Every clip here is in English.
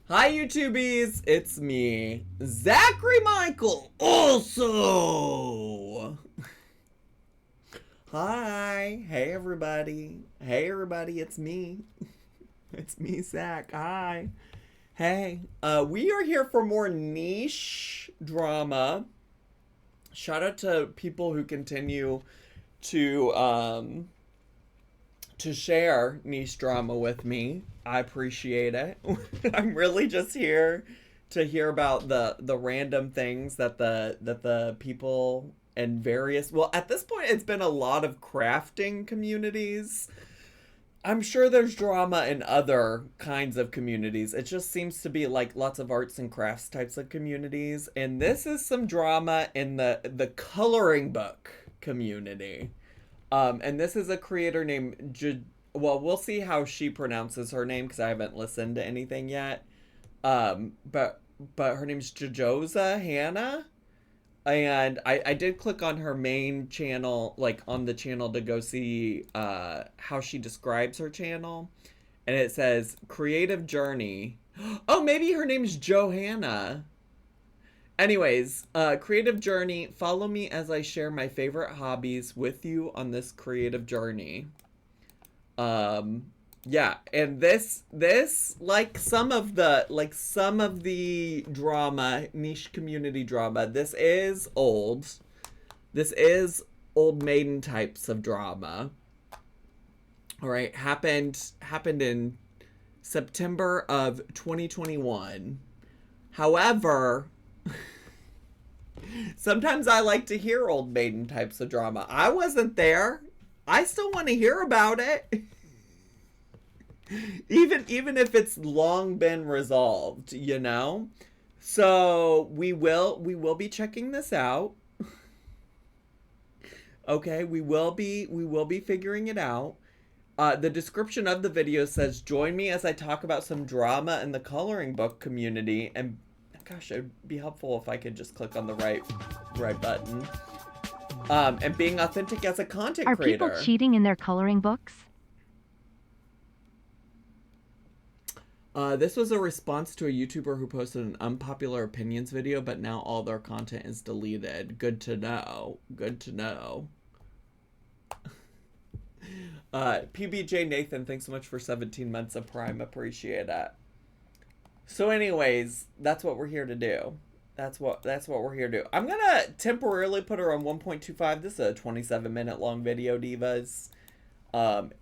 Hi, YouTubies! It's me, Zachary Michael. Also, hi, hey everybody, it's me. It's me, Zach. Hi, hey. We are here for more niche drama. Shout out to people who continue to share niche drama with me. I appreciate it. I'm really just here to hear about the random things that the people and various, well, at this point it's been a lot of crafting communities. I'm sure there's drama in other kinds of communities. It just seems to be like lots of arts and crafts types of communities, and this is some drama in the coloring book community. And this is a creator named well, we'll see how she pronounces her name because I haven't listened to anything yet. But her name's Jojoza Hannah, and I did click on her main channel, like on the channel, to go see how she describes her channel, and it says creative journey. Oh, maybe her name's Johanna. Anyways, creative journey. Follow me as I share my favorite hobbies with you on this creative journey. Yeah, and this like some of the drama, niche community drama. This is old. This is old maiden types of drama. All right, happened in September of 2021. However, sometimes I like to hear old maiden types of drama. I wasn't there. I still want to hear about it. Even if it's long been resolved, you know? So we will be checking this out. Okay, we will be figuring it out. The description of the video says, "Join me as I talk about some drama in the coloring book community." And gosh, it'd be helpful if I could just click on the right button. And being authentic as a content Are creator. people cheating in their coloring books? This was a response to a YouTuber who posted an unpopular opinions video, but now all their content is deleted. Good to know. Good to know. PBJ Nathan, thanks so much for 17 months of Prime. Appreciate it. So anyways, that's what we're here to do. That's what we're here to do. I'm gonna temporarily put her on 1.25. This is a 27-minute long video, divas.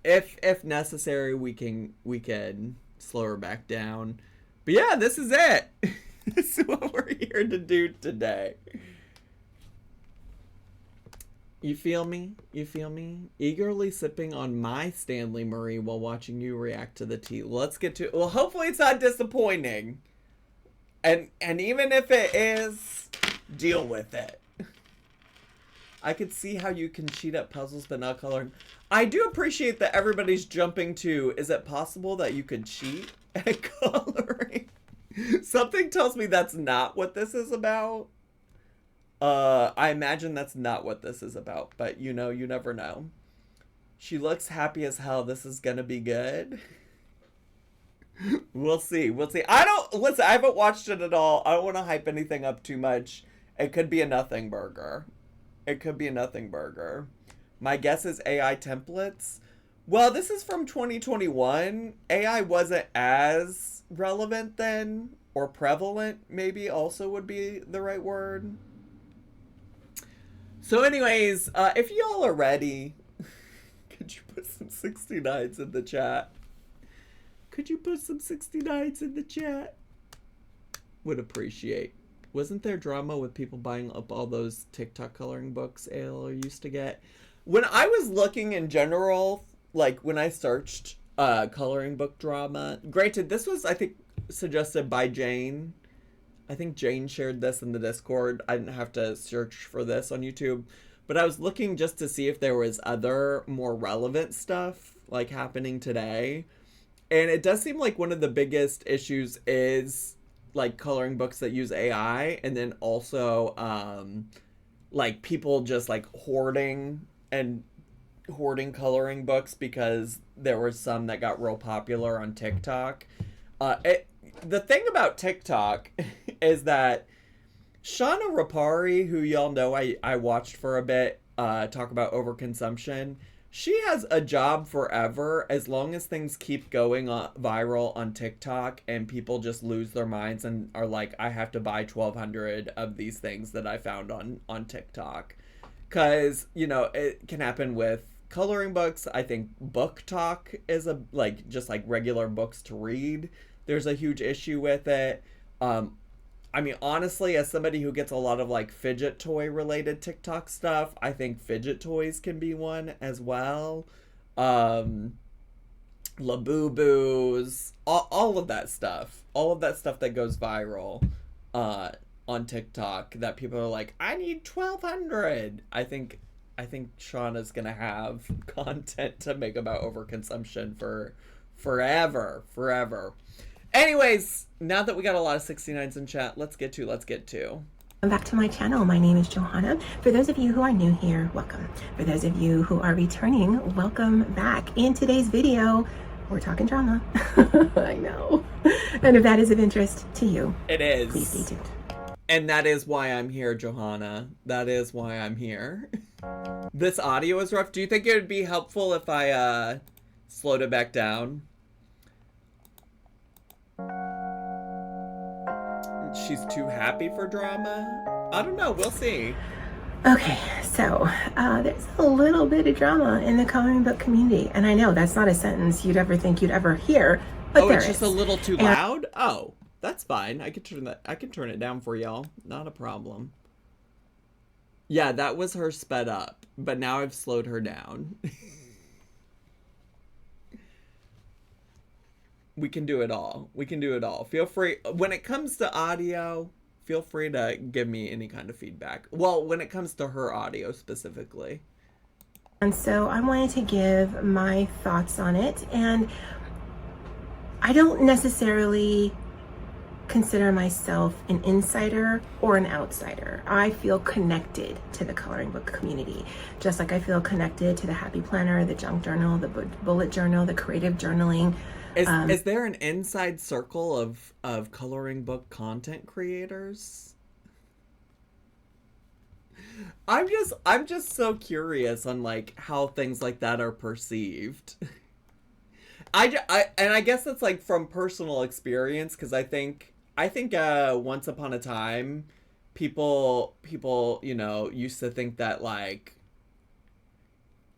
If necessary, we can slow her back down. But yeah, this is it. This is what we're here to do today. You feel me? You feel me? Eagerly sipping on my Stanley Murray while watching you react to the tea. Let's get to, well, hopefully it's not disappointing. And even if it is, deal with it. I could see how you can cheat at puzzles but not coloring. I do appreciate that everybody's jumping to, is it possible that you could cheat at coloring? Something tells me that's not what this is about. I imagine that's not what this is about, but you know, you never know. She looks happy as hell. This is gonna be good. We'll see. We'll see. Listen, I haven't watched it at all. I don't want to hype anything up too much. It could be a nothing burger. It could be a nothing burger. My guess is AI templates. Well, this is from 2021. AI wasn't as relevant then, or prevalent, maybe also would be the right word. So anyways, if y'all are ready, could you put some 69s in the chat? Could you put some 69s in the chat? Would appreciate. Wasn't there drama with people buying up all those TikTok coloring books ALO used to get? When I was looking in general, like when I searched coloring book drama, granted, this was, I think, suggested by Jane. I think Jane shared this in the Discord. I didn't have to search for this on YouTube. But I was looking just to see if there was other more relevant stuff like happening today. And it does seem like one of the biggest issues is like coloring books that use AI, and then also like people just like hoarding coloring books because there were some that got real popular on TikTok. the thing about TikTok is that Shauna Rapari, who y'all know I watched for a bit, talk about overconsumption, she has a job forever as long as things keep going viral on TikTok and people just lose their minds and are like, I have to buy 1,200 of these things that I found on TikTok. Because, you know, it can happen with coloring books. I think book talk is just like regular books to read. There's a huge issue with it. I mean, honestly, as somebody who gets a lot of like fidget toy related TikTok stuff, I think fidget toys can be one as well. Labubu's, all of that stuff. All of that stuff that goes viral on TikTok that people are like, I need 1,200. I think Shauna's gonna have content to make about overconsumption for forever. Anyways, now that we got a lot of 69s in chat, let's get to. Welcome back to my channel. My name is Johanna. For those of you who are new here, welcome. For those of you who are returning, welcome back. In today's video, we're talking drama. I know. And if that is of interest to you, it is. Please stay tuned. And that is why I'm here, Johanna. That is why I'm here. This audio is rough. Do you think it would be helpful if I slowed it back down? She's too happy for drama? I don't know. We'll see. Okay, so there's a little bit of drama in the coloring book community. And I know that's not a sentence you'd ever think you'd ever hear, but it's just a little too loud? Oh, that's fine. I can turn it down for y'all. Not a problem. Yeah, that was her sped up, but now I've slowed her down. We can do it all. Feel free, when it comes to audio, feel free to give me any kind of feedback. Well, when it comes to her audio specifically. And so I wanted to give my thoughts on it. And I don't necessarily consider myself an insider or an outsider. I feel connected to the coloring book community, just like I feel connected to the Happy Planner, the Junk Journal, the Bullet Journal, the Creative Journaling. Is there an inside circle of coloring book content creators? I'm just so curious on like how things like that are perceived. I guess it's like from personal experience, because I think once upon a time people you know used to think that like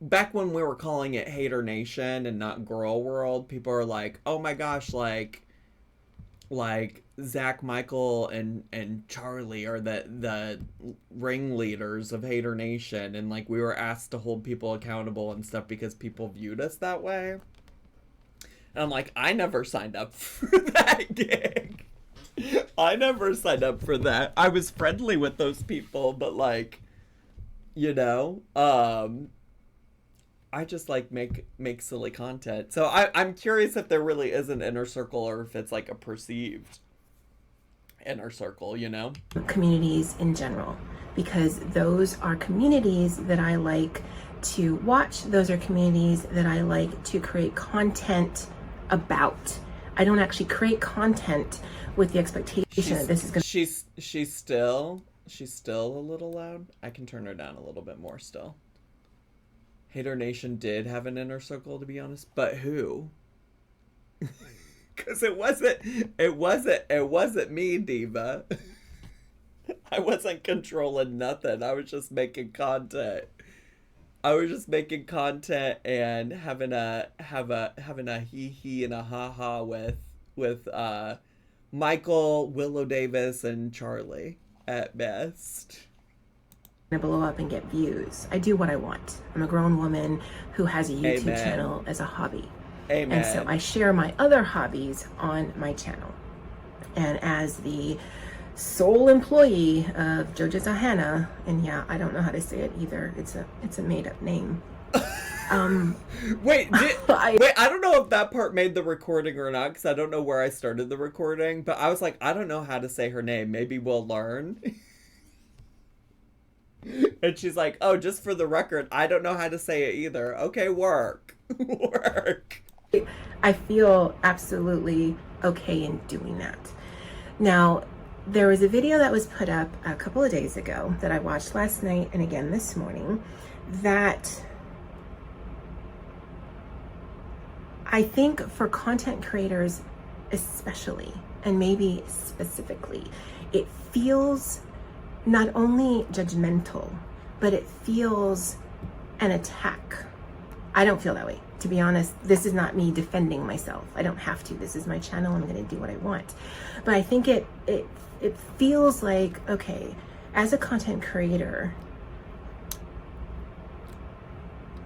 back when we were calling it Hater Nation and not Girl World, people are like, oh my gosh, like Zach, Michael, and Charlie are the ringleaders of Hater Nation, and like we were asked to hold people accountable and stuff because people viewed us that way. And I'm like, I never signed up for that gig. I never signed up for that. I was friendly with those people, but like, you know, I just like make silly content. So I'm curious if there really is an inner circle or if it's like a perceived inner circle, you know? Communities in general, because those are communities that I like to watch. Those are communities that I like to create content about. I don't actually create content with the expectation that this is going to... She's still a little loud. I can turn her down a little bit more still. Hater Nation did have an inner circle, to be honest, but who? Because it wasn't me, Diva. I wasn't controlling nothing. I was just making content. And having a hee and a ha ha with Michael, Willow Davis, and Charlie at best. To blow up and get views. I do what I want. I'm a grown woman who has a YouTube Amen. channel as a hobby. Amen. And so I share my other hobbies on my channel. And as the sole employee of Jojo Zahana, and yeah, I don't know how to say it either. It's a made up name. Wait, I don't know if that part made the recording or not, because I don't know where I started the recording, but I was like, I don't know how to say her name. Maybe we'll learn. And she's like, oh, just for the record, I don't know how to say it either. Okay, work. I feel absolutely okay in doing that. Now, there was a video that was put up a couple of days ago that I watched last night and again this morning that I think for content creators especially, and maybe specifically, it feels not only judgmental, but it feels an attack. I don't feel that way. To be honest, this is not me defending myself. I don't have to. This is my channel. I'm going to do what I want. But I think it feels like, okay, as a content creator,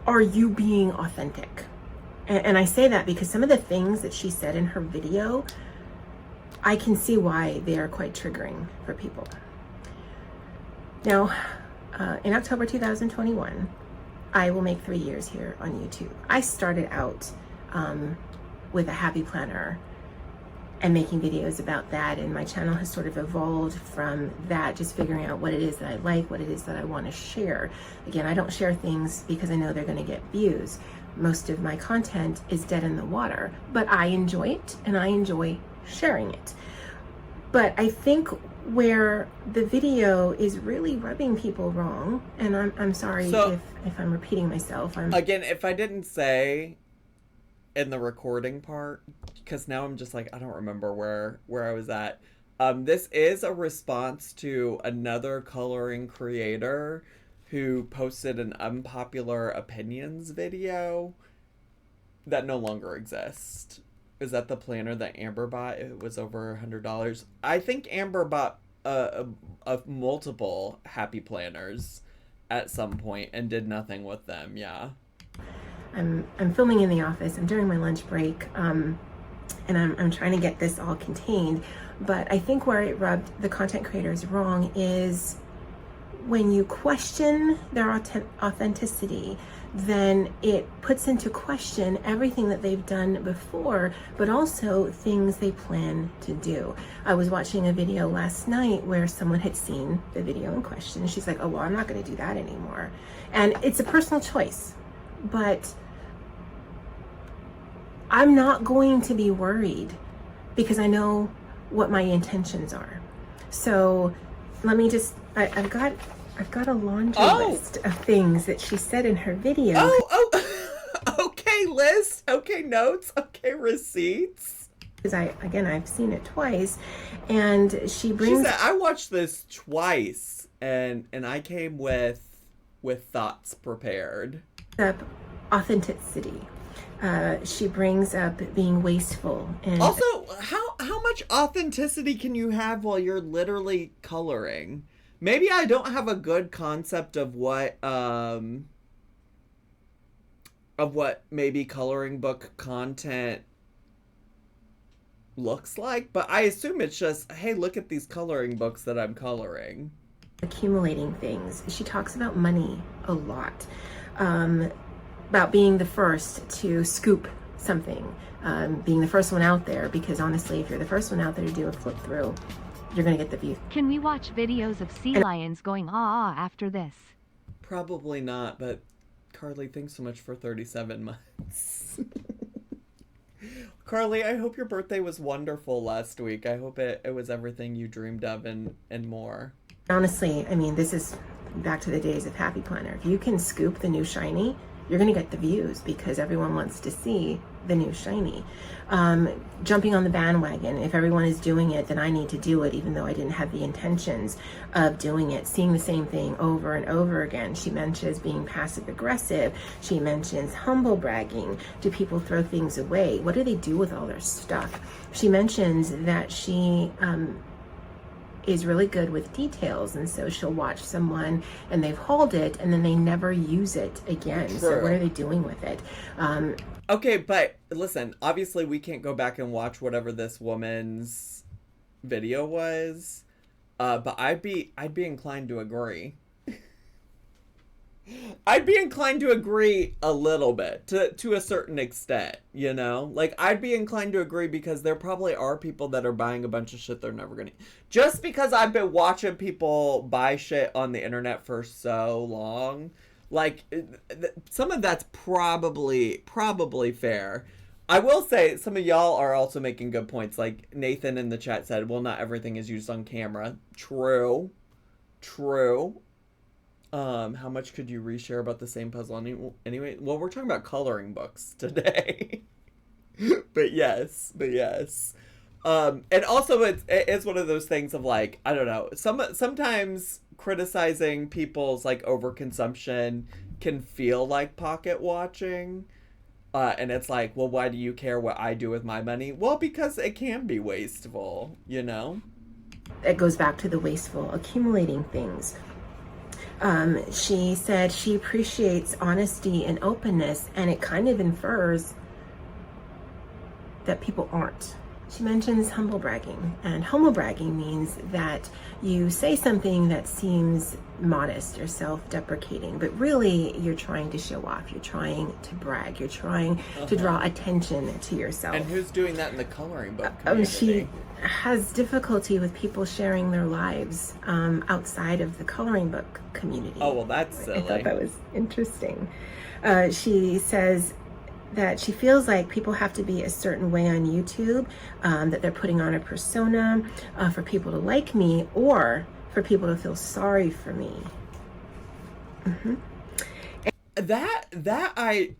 are you being authentic? And I say that because some of the things that she said in her video, I can see why they are quite triggering for people. Now, in October 2021, I will make 3 years here on YouTube. I started out with a happy planner and making videos about that, and my channel has sort of evolved from that, just figuring out what it is that I like, what it is that I want to share. Again, I don't share things because I know they're going to get views. Most of my content is dead in the water, but I enjoy it and I enjoy sharing it. But I think where the video is really rubbing people wrong, and I'm sorry if I'm repeating myself. Again, if I didn't say in the recording part, because now I'm just like, I don't remember where I was at. This is a response to another coloring creator who posted an unpopular opinions video that no longer exists. Is that the planner that Amber bought? It was over $100. I think Amber bought multiple happy planners at some point and did nothing with them. Yeah. I'm filming in the office. I'm during my lunch break, and I'm trying to get this all contained. But I think where it rubbed the content creators wrong is when you question their authenticity, then it puts into question everything that they've done before, but also things they plan to do. I was watching a video last night where someone had seen the video in question, and she's like, oh, well, I'm not going to do that anymore. And it's a personal choice, but I'm not going to be worried because I know what my intentions are. So let me just, I've got a laundry list of things that she said in her video. Okay, list, okay, notes, okay, receipts. Because I've seen it twice, and she brings. She said, I watched this twice, and I came with thoughts prepared. Up authenticity. She brings up being wasteful, and also how much authenticity can you have while you're literally coloring? Maybe I don't have a good concept of what maybe coloring book content looks like, but I assume it's just, hey, look at these coloring books that I'm coloring. Accumulating things. She talks about money a lot, about being the first to scoop something, being the first one out there, because honestly, if you're the first one out there to do a flip through, you're gonna get the view. Can we watch videos of sea lions going ah after this? Probably not, but Carly, thanks so much for 37 months. Carly, I hope your birthday was wonderful last week. I hope it was everything you dreamed of and more. Honestly, I mean, this is back to the days of Happy Planner. If you can scoop the new shiny, you're gonna get the views because everyone wants to see the new shiny. Jumping on the bandwagon, if everyone is doing it, then I need to do it, even though I didn't have the intentions of doing it. Seeing the same thing over and over again. She mentions being passive aggressive. She mentions humble bragging. Do people throw things away? What do they do with all their stuff? She mentions that she is really good with details, and so she'll watch someone and they've hauled it and then they never use it again. True. So what are they doing with it? Okay, but listen, obviously we can't go back and watch whatever this woman's video was, but I'd be inclined to agree. I'd be inclined to agree a little bit, to a certain extent, you know? Like, I'd be inclined to agree because there probably are people that are buying a bunch of shit they're never gonna... Just because I've been watching people buy shit on the internet for so long, like, some of that's probably fair. I will say some of y'all are also making good points. Like Nathan in the chat said, well, not everything is used on camera. True. True. How much could you reshare about the same puzzle anyway? Well, we're talking about coloring books today. But yes. And also it's one of those things of like, I don't know, sometimes criticizing people's like overconsumption can feel like pocket watching. And it's like, well, why do you care what I do with my money? Well, because it can be wasteful, you know? It goes back to the wasteful accumulating things. She said she appreciates honesty and openness, and it kind of infers that people aren't. She mentions humble bragging, and humble bragging means that you say something that seems modest or self-deprecating, but really you're trying to show off, you're trying to brag, you're trying to draw attention to yourself. And who's doing that in the coloring book community? She has difficulty with people sharing their lives outside of the coloring book community. Oh, well, that's silly. I thought that was interesting. She says that she feels like people have to be a certain way on YouTube, that they're putting on a persona for people to like me or for people to feel sorry for me. Mm-hmm. That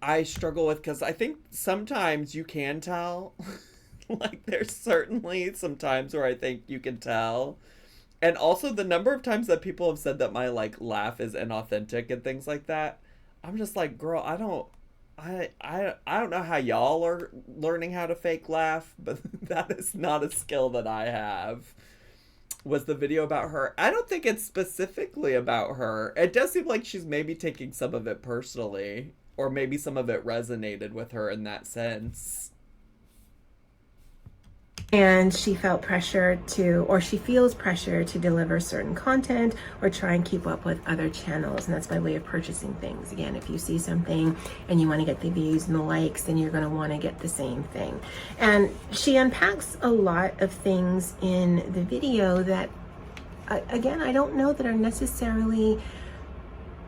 I struggle with, because I think sometimes you can tell. Like there's certainly some times where I think you can tell. And also the number of times that people have said that my like laugh is inauthentic and things like that. I'm just like, girl, I don't know how y'all are learning how to fake laugh, but that is not a skill that I have. Was the video about her? I don't think it's specifically about her. It does seem like she's maybe taking some of it personally, or maybe some of it resonated with her in that sense. And she felt pressure to, or she feels pressure to deliver certain content or try and keep up with other channels. And that's by way of purchasing things. Again, if you see something and you want to get the views and the likes, then you're going to want to get the same thing. And she unpacks a lot of things in the video that, again, I don't know that are necessarily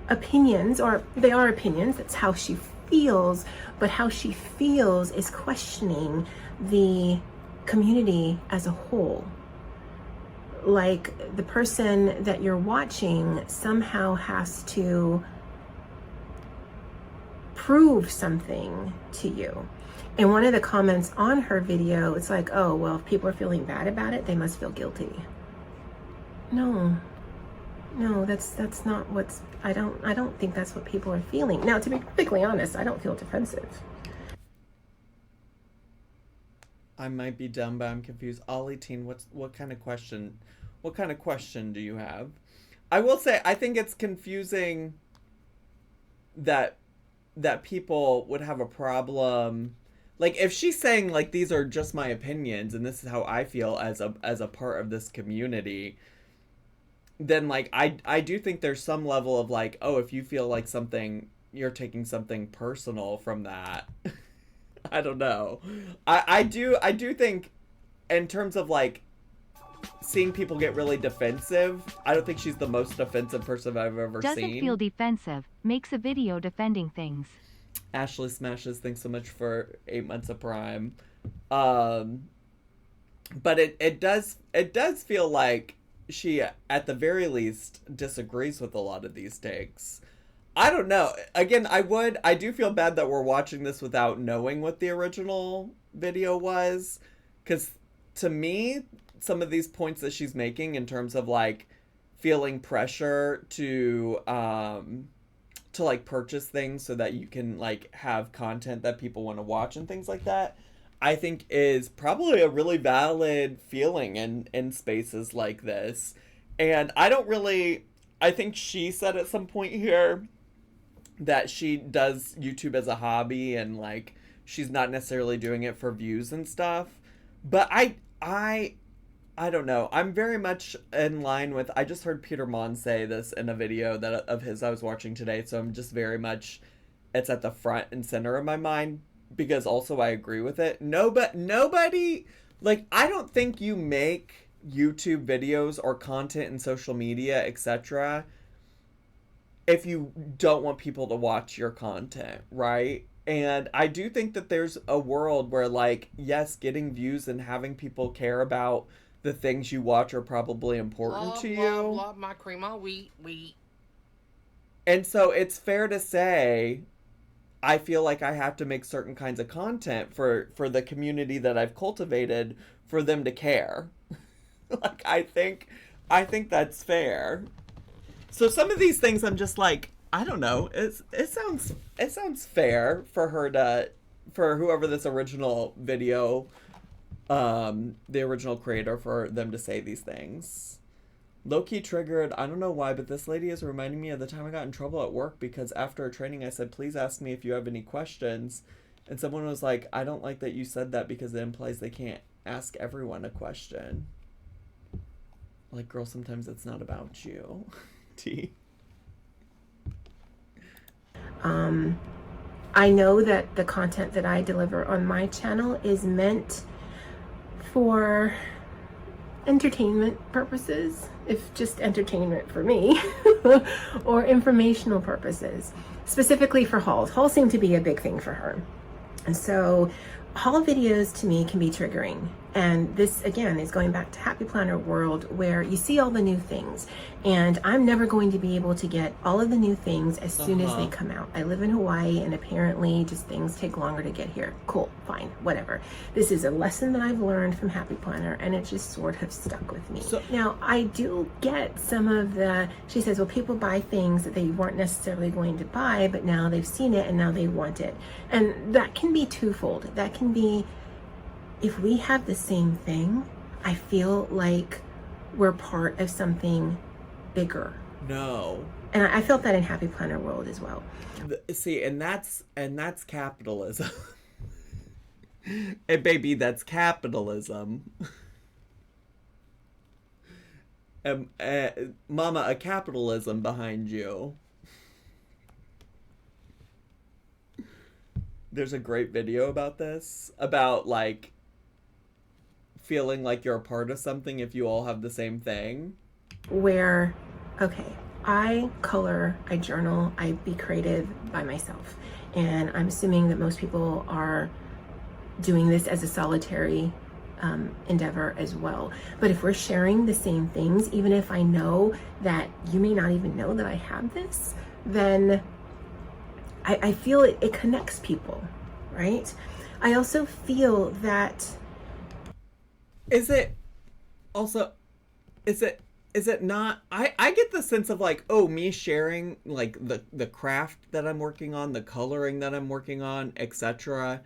opinions, or they are opinions. That's how she feels. But how she feels is questioning the community as a whole. Like the person that you're watching somehow has to prove something to you. And one of the comments on her video, it's like, oh, well, if people are feeling bad about it, they must feel guilty. No, that's not what's, I don't think that's what people are feeling. Now, to be perfectly honest, I don't feel defensive. I might be dumb, but I'm confused. Ollie Teen, what kind of question do you have? I will say, I think it's confusing that people would have a problem. Like, if she's saying, like, these are just my opinions, and this is how I feel as a part of this community, then, like, I do think there's some level of, like, oh, if you feel like something, you're taking something personal from that. I don't know. I do think in terms of like seeing people get really defensive, I don't think she's the most defensive person I've ever seen. Doesn't feel defensive. Makes a video defending things. Ashley Smashes, thanks so much for 8 months of Prime. But it does feel like she at the very least disagrees with a lot of these takes. I don't know. Again, I do feel bad that we're watching this without knowing what the original video was. Because to me, some of these points that she's making in terms of like feeling pressure to like purchase things so that you can like have content that people want to watch and things like that, I think is probably a really valid feeling in spaces like this. And I think she said at some point here that she does YouTube as a hobby and like she's not necessarily doing it for views and stuff. But I don't know. I'm very much in line with, I just heard Peter Mon say this in a video of his I was watching today, so I'm just very much, it's at the front and center of my mind because also I agree with it. Nobody, like, I don't think you make YouTube videos or content in social media, etc., if you don't want people to watch your content, right? And I do think that there's a world where, like, yes, getting views and having people care about the things you watch are probably important to you. Love my cream of wheat. And so it's fair to say, I feel like I have to make certain kinds of content for the community that I've cultivated for them to care. Like, I think that's fair. So some of these things I'm just like, I don't know. It sounds fair for her to, for whoever this original video, the original creator, for them to say these things. Low-key triggered. I don't know why, but this lady is reminding me of the time I got in trouble at work because after a training I said, please ask me if you have any questions. And someone was like, I don't like that you said that because it implies they can't ask everyone a question. Like, girl, sometimes it's not about you. T. I know that the content that I deliver on my channel is meant for entertainment purposes, if just entertainment for me, or informational purposes, specifically for hauls. Hauls seem to be a big thing for her. And so haul videos to me can be triggering. And this, again, is going back to Happy Planner world where you see all the new things. And I'm never going to be able to get all of the new things as soon as they come out. I live in Hawaii and apparently just things take longer to get here. Cool, fine, whatever. This is a lesson that I've learned from Happy Planner and it just sort of stuck with me. So, now, I do get some of the, she says, well, people buy things that they weren't necessarily going to buy, but now they've seen it and now they want it. And that can be twofold. That can be, if we have the same thing, I feel like we're part of something bigger. No. And I felt that in Happy Planner world as well. See, and that's capitalism. And baby, that's capitalism. Mama, a capitalism behind you. There's a great video about this, about like feeling like you're a part of something if you all have the same thing. Where, okay, I color, I journal, I be creative by myself. And I'm assuming that most people are doing this as a solitary endeavor as well. But if we're sharing the same things, even if I know that you may not even know that I have this, then I feel it connects people, right? I also feel that... Is it not, I get the sense of like, oh, me sharing like the craft that I'm working on, the coloring that I'm working on, etc.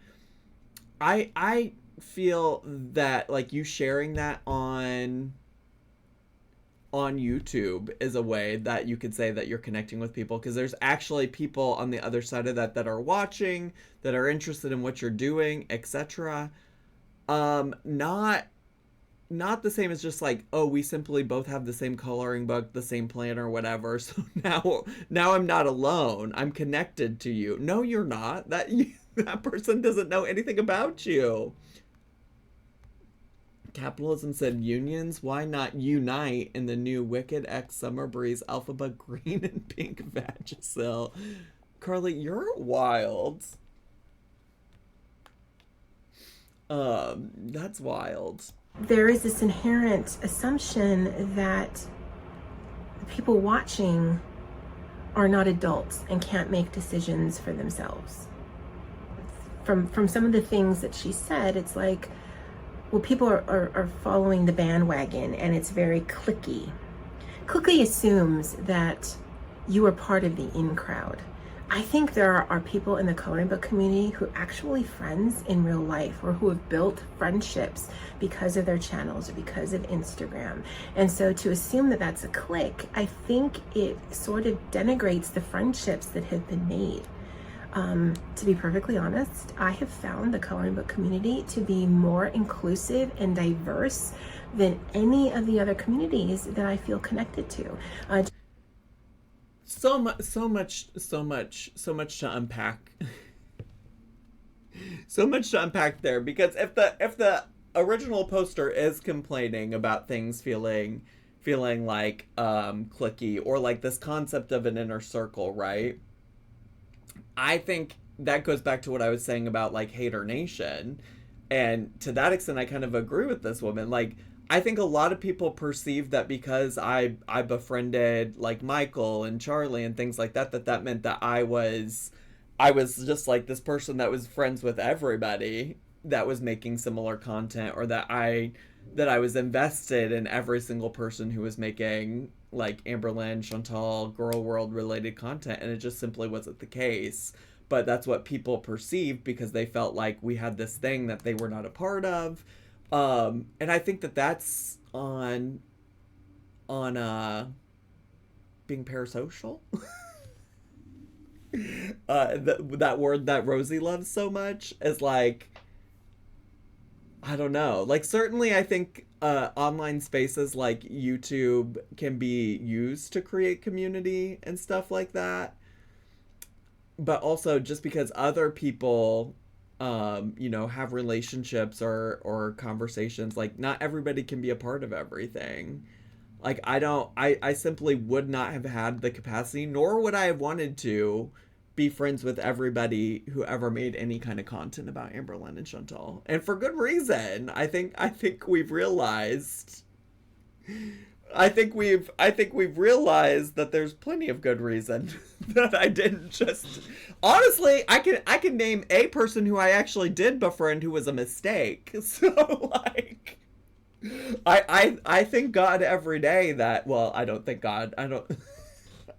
I feel that like you sharing that on YouTube is a way that you could say that you're connecting with people, because there's actually people on the other side of that are watching, that are interested in what you're doing, etc. Not the same as just like, oh, we simply both have the same coloring book, the same planner, whatever. So now I'm not alone. I'm connected to you. No, you're not. That person doesn't know anything about you. Capitalism said unions. Why not unite in the new Wicked X Summer Breeze Alphabet Green and Pink Vagisil? Carly, you're wild. That's wild. There is this inherent assumption that the people watching are not adults and can't make decisions for themselves. From some of the things that she said, it's like, well, people are following the bandwagon and it's very cliquey. Cliquey assumes that you are part of the in crowd. I think there are people in the coloring book community who are actually friends in real life, or who have built friendships because of their channels or because of Instagram. And so to assume that that's a clique, I think it sort of denigrates the friendships that have been made. To be perfectly honest, I have found the coloring book community to be more inclusive and diverse than any of the other communities that I feel connected to. So much to unpack. So much to unpack there, because if the original poster is complaining about things feeling like cliquey, or like this concept of an inner circle, right? I think that goes back to what I was saying about like Hater Nation. And to that extent, I kind of agree with this woman. Like, I think a lot of people perceive that because I befriended like Michael and Charlie and things like that, that meant that I was just like this person that was friends with everybody that was making similar content, or that I was invested in every single person who was making like Amberlynn, Chantal, Girl World related content, and it just simply wasn't the case. But that's what people perceived because they felt like we had this thing that they were not a part of. And I think that that's on being parasocial. That word that Rosie loves so much is like, I don't know. Like, certainly I think online spaces like YouTube can be used to create community and stuff like that. But also just because other people, have relationships or conversations, like not everybody can be a part of everything. Like, I simply would not have had the capacity, nor would I have wanted to be friends with everybody who ever made any kind of content about Amberlynn and Chantal. And for good reason. I think we've realized realized that there's plenty of good reason that I didn't just... Honestly, I can name a person who I actually did befriend who was a mistake. So, like, I thank God every day that... Well, I don't thank God. I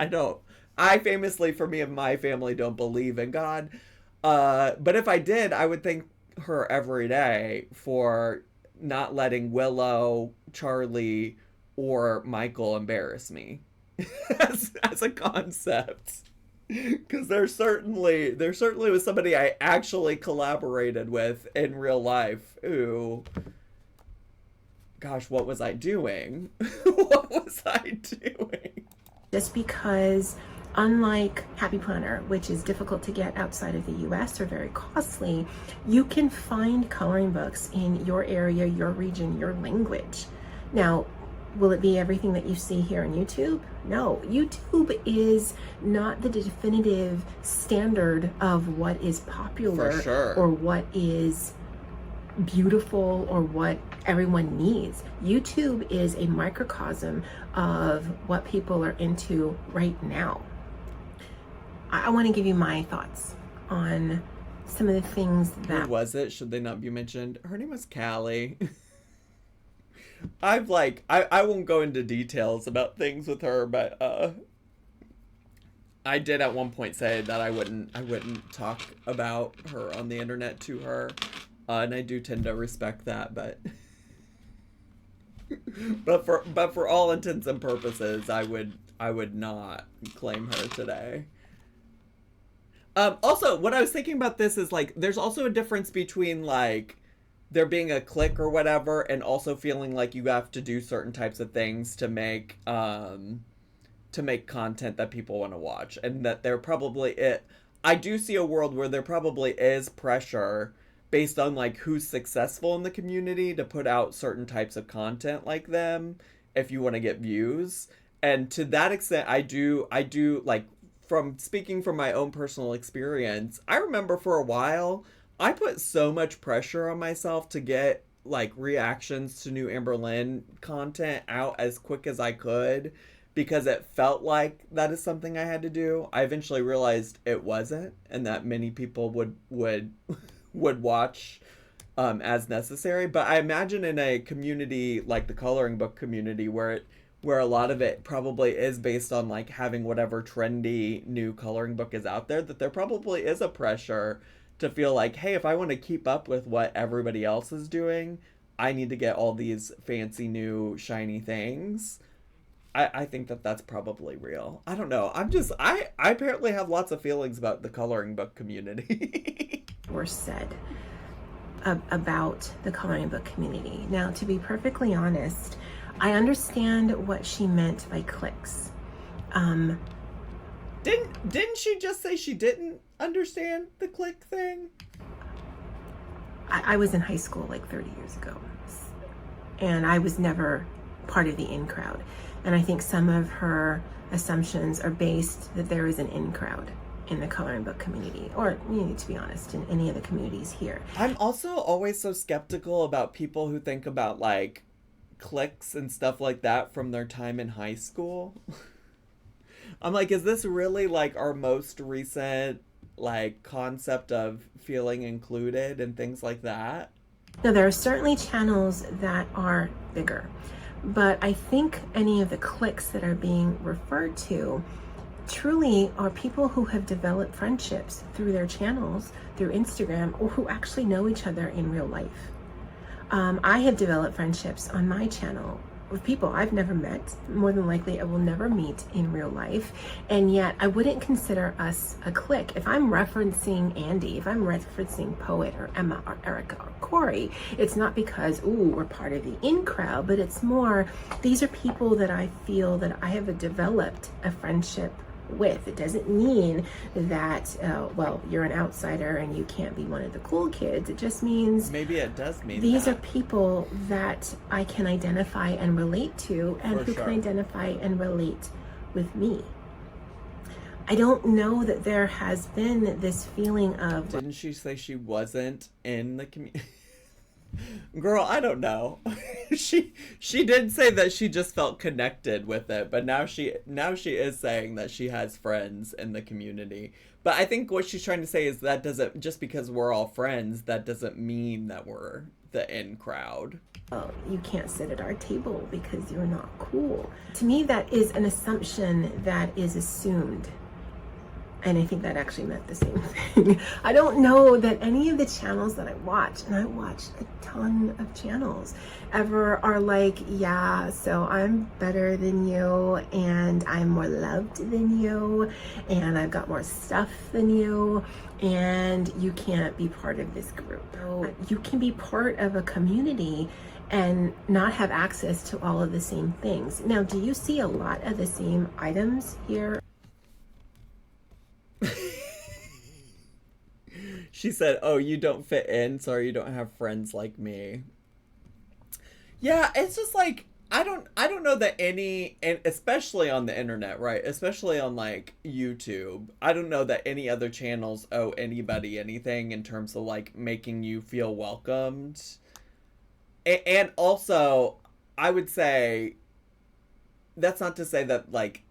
don't. I famously, for me and my family, don't believe in God. But if I did, I would thank her every day for not letting Willow, Charlie, or Michael embarrass me as a concept. Because there certainly was somebody I actually collaborated with in real life who, gosh, what was I doing? What was I doing? Just because, unlike Happy Planner, which is difficult to get outside of the US or very costly, you can find coloring books in your area, your region, your language. Now, will it be everything that you see here on YouTube? No. YouTube is not the definitive standard of what is popular. For sure. Or what is beautiful or what everyone needs. YouTube is a microcosm of what people are into right now. I want to give you my thoughts on some of the things that... Who was it? Should they not be mentioned? Her name was Callie. I won't go into details about things with her, but I did at one point say that I wouldn't talk about her on the internet to her, and I do tend to respect that, but for all intents and purposes, I would not claim her today. Also, what I was thinking about this is, like, there's also a difference between, like, there being a clique or whatever, and also feeling like you have to do certain types of things to make content that people want to watch, and that there probably I do see a world where there probably is pressure based on like who's successful in the community to put out certain types of content like them if you want to get views. And to that extent, I do like, from speaking from my own personal experience, I remember for a while I put so much pressure on myself to get like reactions to new Amberlynn content out as quick as I could, because it felt like that is something I had to do. I eventually realized it wasn't, and that many people would watch as necessary. But I imagine in a community like the coloring book community, where a lot of it probably is based on like having whatever trendy new coloring book is out there, that there probably is a pressure to feel like, hey, if I want to keep up with what everybody else is doing, I need to get all these fancy new shiny things. I think that that's probably real. I don't know. I apparently have lots of feelings about the coloring book community. Were said about the coloring book community. Now, to be perfectly honest, I understand what she meant by cliques. Didn't she just say she didn't understand the clique thing? I was in high school like 30 years ago, and I was never part of the in crowd. And I think some of her assumptions are based that there is an in crowd. in the coloring book community, or to be honest, in any of the communities here. I'm also always so skeptical about people who think about like cliques and stuff like that from their time in high school. I'm like, is this really like our most recent like concept of feeling included and things like that? Now, there are certainly channels that are bigger, but I think any of the cliques that are being referred to truly are people who have developed friendships through their channels, through Instagram, or who actually know each other in real life. I have developed friendships on my channel with people I've never met. More than likely, I will never meet in real life. And yet, I wouldn't consider us a clique. If I'm referencing Andy, if I'm referencing Poet or Emma or Erica or Corey, it's not because, ooh, we're part of the in crowd, but it's more, these are people that I feel that I have developed a friendship with. It doesn't mean that, well, you're an outsider and you can't be one of the cool kids. It just means maybe it does mean these that. are people that I can identify and relate to, and who can identify and relate with me. I don't know that there has been this feeling of... Didn't she say she wasn't in the community? Girl, I don't know. She did say that she just felt connected with it, but now she is saying that she has friends in the community. But I think what she's trying to say is that doesn't, just because we're all friends, that doesn't mean that we're the in crowd. Oh, you can't sit at our table because you're not cool. To me, that is an assumption that is assumed. And I think that actually meant the same thing. I don't know that any of the channels that I watch, and I watch a ton of channels, ever are like, yeah, so I'm better than you, and I'm more loved than you, and I've got more stuff than you, and you can't be part of this group. So you can be part of a community and not have access to all of the same things. Now, do you see a lot of the same items here? She said, oh, you don't fit in, sorry you don't have friends like me. Yeah, it's just like, I don't know that any, and especially on the internet, right? Especially on like YouTube, I don't know that any other channels owe anybody anything in terms of like making you feel welcomed. And also, I would say, that's not to say that like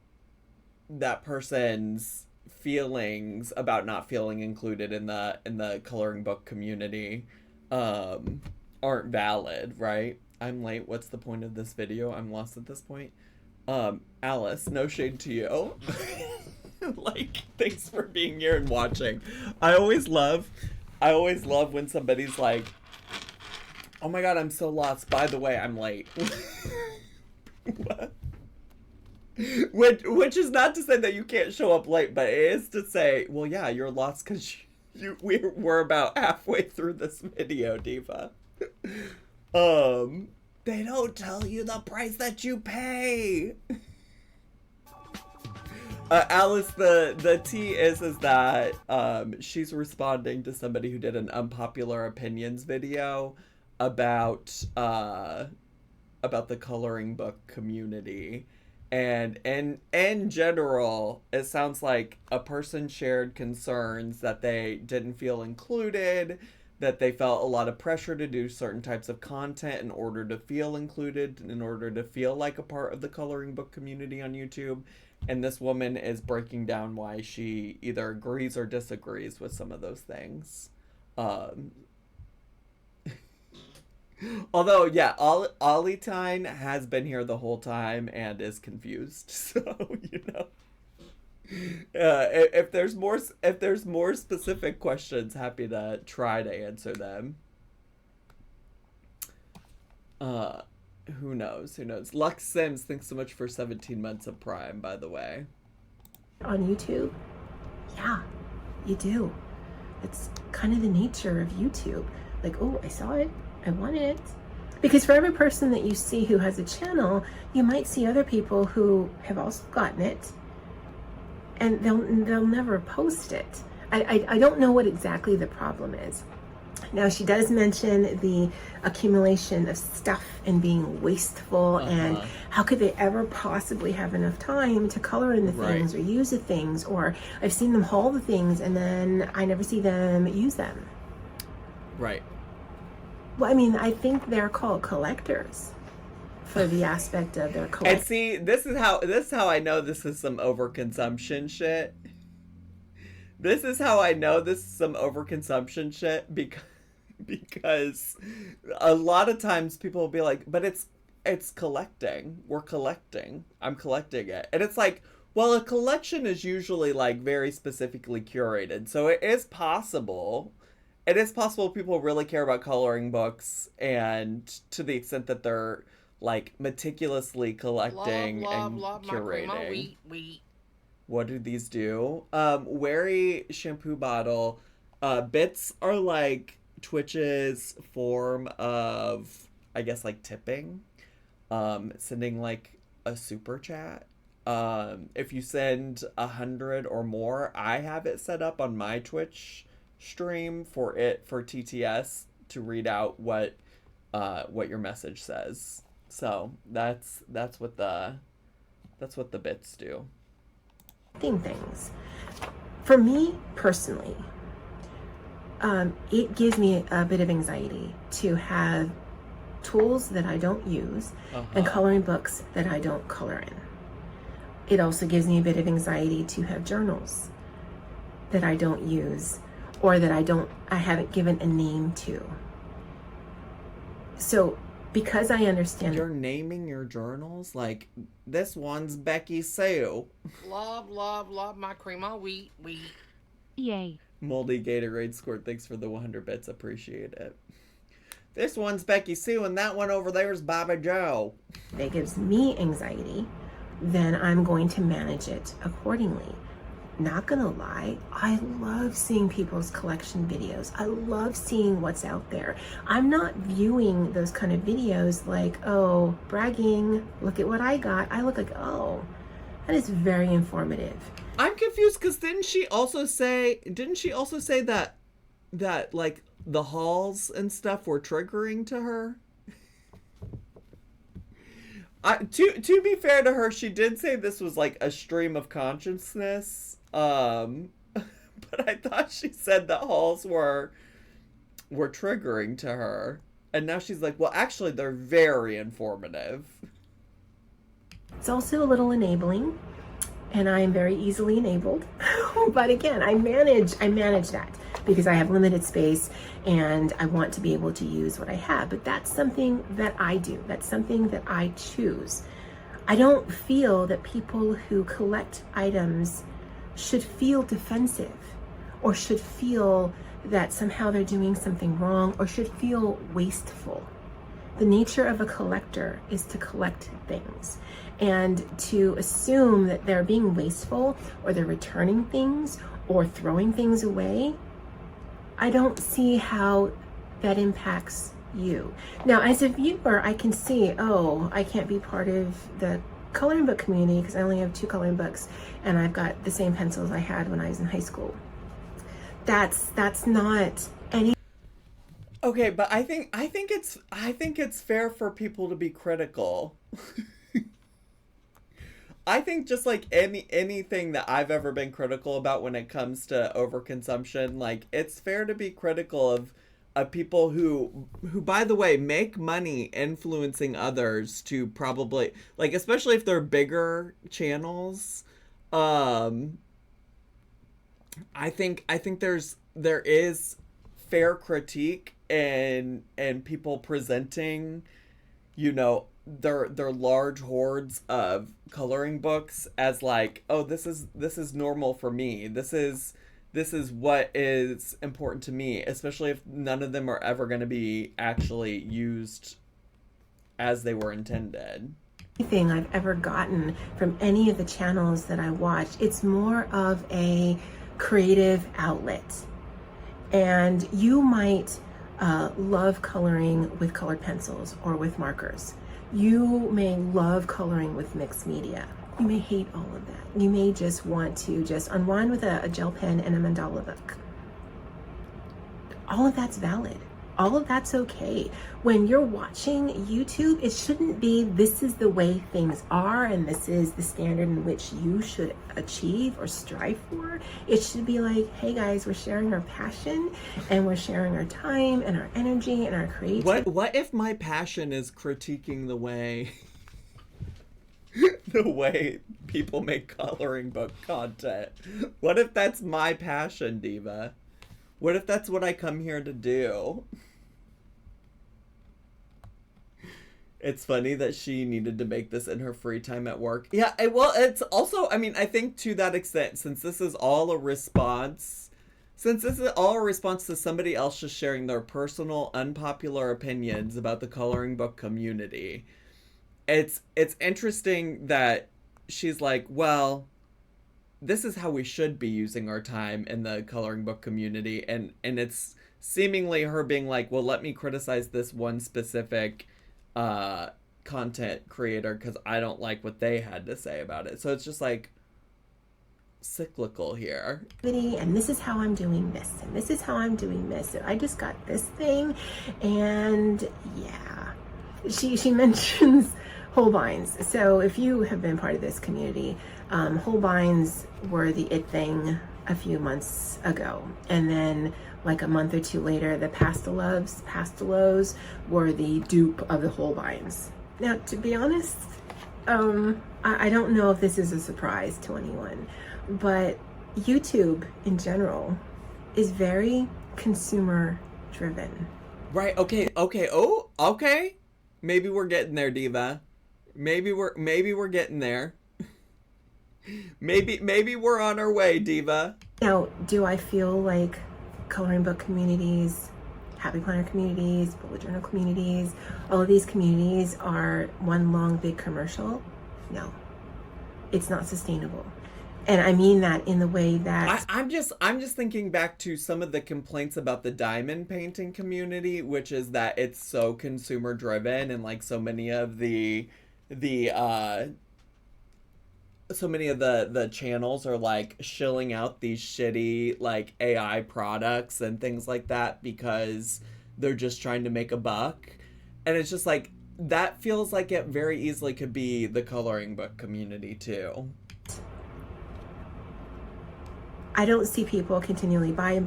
that person's feelings about not feeling included in the coloring book community aren't valid, right? I'm late. What's the point of this video? I'm lost at this point. Alice, no shade to you. Like, thanks for being here and watching. I always love when somebody's like, oh my god, I'm so lost. By the way, I'm late. What? Which is not to say that you can't show up late, but it is to say, well, yeah, you're lost because we're about halfway through this video, Diva. They don't tell you the price that you pay. Alice, the tea is that she's responding to somebody who did an unpopular opinions video about the coloring book community. And in general, it sounds like a person shared concerns that they didn't feel included, that they felt a lot of pressure to do certain types of content in order to feel included, in order to feel like a part of the coloring book community on YouTube. And this woman is breaking down why she either agrees or disagrees with some of those things. Although, yeah, Olitine has been here the whole time and is confused. So, you know, if there's more specific questions, happy to try to answer them. Who knows? Who knows? Lux Sims, thanks so much for 17 months of Prime, by the way. On YouTube? Yeah, you do. It's kind of the nature of YouTube. Like, oh, I saw it. I want it. Because for every person that you see who has a channel, you might see other people who have also gotten it, and they'll never post it. I don't know what exactly the problem is. Now, she does mention the accumulation of stuff and being wasteful, and how could they ever possibly have enough time to color in the things or use the things, or I've seen them haul the things and then I never see them use them. Right. Well, I mean, I think they're called collectors for the aspect of their collection. And see, this is how I know this is some overconsumption shit. This is how I know this is some overconsumption shit, because a lot of times people will be like, but it's collecting. We're collecting. I'm collecting it. And it's like, well, a collection is usually like very specifically curated. So it is possible. It is possible people really care about coloring books, and to the extent that they're like meticulously collecting and curating. What do these do? Wary shampoo bottle. Bits are like Twitch's form of, I guess, like tipping. Sending like a super chat. If you send 100 or more, I have it set up on my Twitch stream for TTS to read out what your message says. So that's what the bits do. Things. For me personally, it gives me a bit of anxiety to have tools that I don't use and coloring books that I don't color in. It also gives me a bit of anxiety to have journals that I don't use or that I haven't given a name to. So because I understand... You're naming your journals? Like, this one's Becky Sue. Love my cream of wheat. Yay. Moldy Gatorade squirt, thanks for the 100 bits. Appreciate it. This one's Becky Sue, and that one over there is Baba Joe. That gives me anxiety, then I'm going to manage it accordingly. Not gonna lie, I love seeing people's collection videos. I love seeing what's out there. I'm not viewing those kind of videos like, oh, bragging, look at what I got. I look like, oh, that is very informative. I'm confused because didn't she also say that like the hauls and stuff were triggering to her? To be fair to her, she did say this was like a stream of consciousness. But I thought she said that hauls were triggering to her. And now she's like, well, actually, they're very informative. It's also a little enabling, and I am very easily enabled. But again, I manage that because I have limited space and I want to be able to use what I have. But that's something that I do. That's something that I choose. I don't feel that people who collect items should feel defensive or should feel that somehow they're doing something wrong or should feel wasteful. The nature of a collector is to collect things, and to assume that they're being wasteful or they're returning things or throwing things away, I don't see how that impacts you. Now, as a viewer, I can see, oh, I can't be part of the coloring book community because I only have 2 coloring books and I've got the same pencils I had when I was in high school. That's not any... Okay, but I think it's fair for people to be critical. I think just like anything that I've ever been critical about when it comes to overconsumption, like it's fair to be critical of people who by the way make money influencing others to probably, like, especially if they're bigger channels. I think there is fair critique and people presenting, you know, their large hordes of coloring books as like, oh, this is normal for me. This is what is important to me, especially if none of them are ever going to be actually used as they were intended. Anything I've ever gotten from any of the channels that I watch, it's more of a creative outlet. And you might love coloring with colored pencils or with markers. You may love coloring with mixed media. You may hate all of that. You may just want to just unwind with a gel pen and a mandala book. all of that's valid. All of that's okay. When you're watching YouTube, it shouldn't be this is the way things are and this is the standard in which you should achieve or strive for. It should be like, hey guys, we're sharing our passion and we're sharing our time and our energy and our creativity. What if my passion is critiquing the way the way people make coloring book content? What if that's my passion, Diva? What if that's what I come here to do? It's funny that she needed to make this in her free time at work. Yeah, well, it's also, I mean, I think to that extent, since this is all a response to somebody else just sharing their personal, unpopular opinions about the coloring book community, it's interesting that she's like, well, this is how we should be using our time in the coloring book community, and it's seemingly her being like, well, let me criticize this one specific content creator because I don't like what they had to say about it. So it's just like cyclical here. And this is how I'm doing this, and this is how I'm doing this. And I just got this thing, and yeah, she mentions Holbeins. So if you have been part of this community, Holbeins were the it thing a few months ago, and then like a month or two later, the Pastelos were the dupe of the Holbeins. Now, to be honest, I don't know if this is a surprise to anyone, but YouTube in general is very consumer driven. Right, okay. Oh, okay. Maybe we're getting there, Diva. Maybe we're getting there. Maybe we're on our way, Diva. Now, do I feel like coloring book communities, happy planner communities, bullet journal communities, all of these communities are one long big commercial? No, it's not sustainable. And I mean that in the way that I'm just thinking back to some of the complaints about the diamond painting community, which is that it's so consumer driven, and like so many of the channels are like shilling out these shitty like AI products and things like that because they're just trying to make a buck. And it's just like, that feels like it very easily could be the coloring book community too. I don't see people continually buying.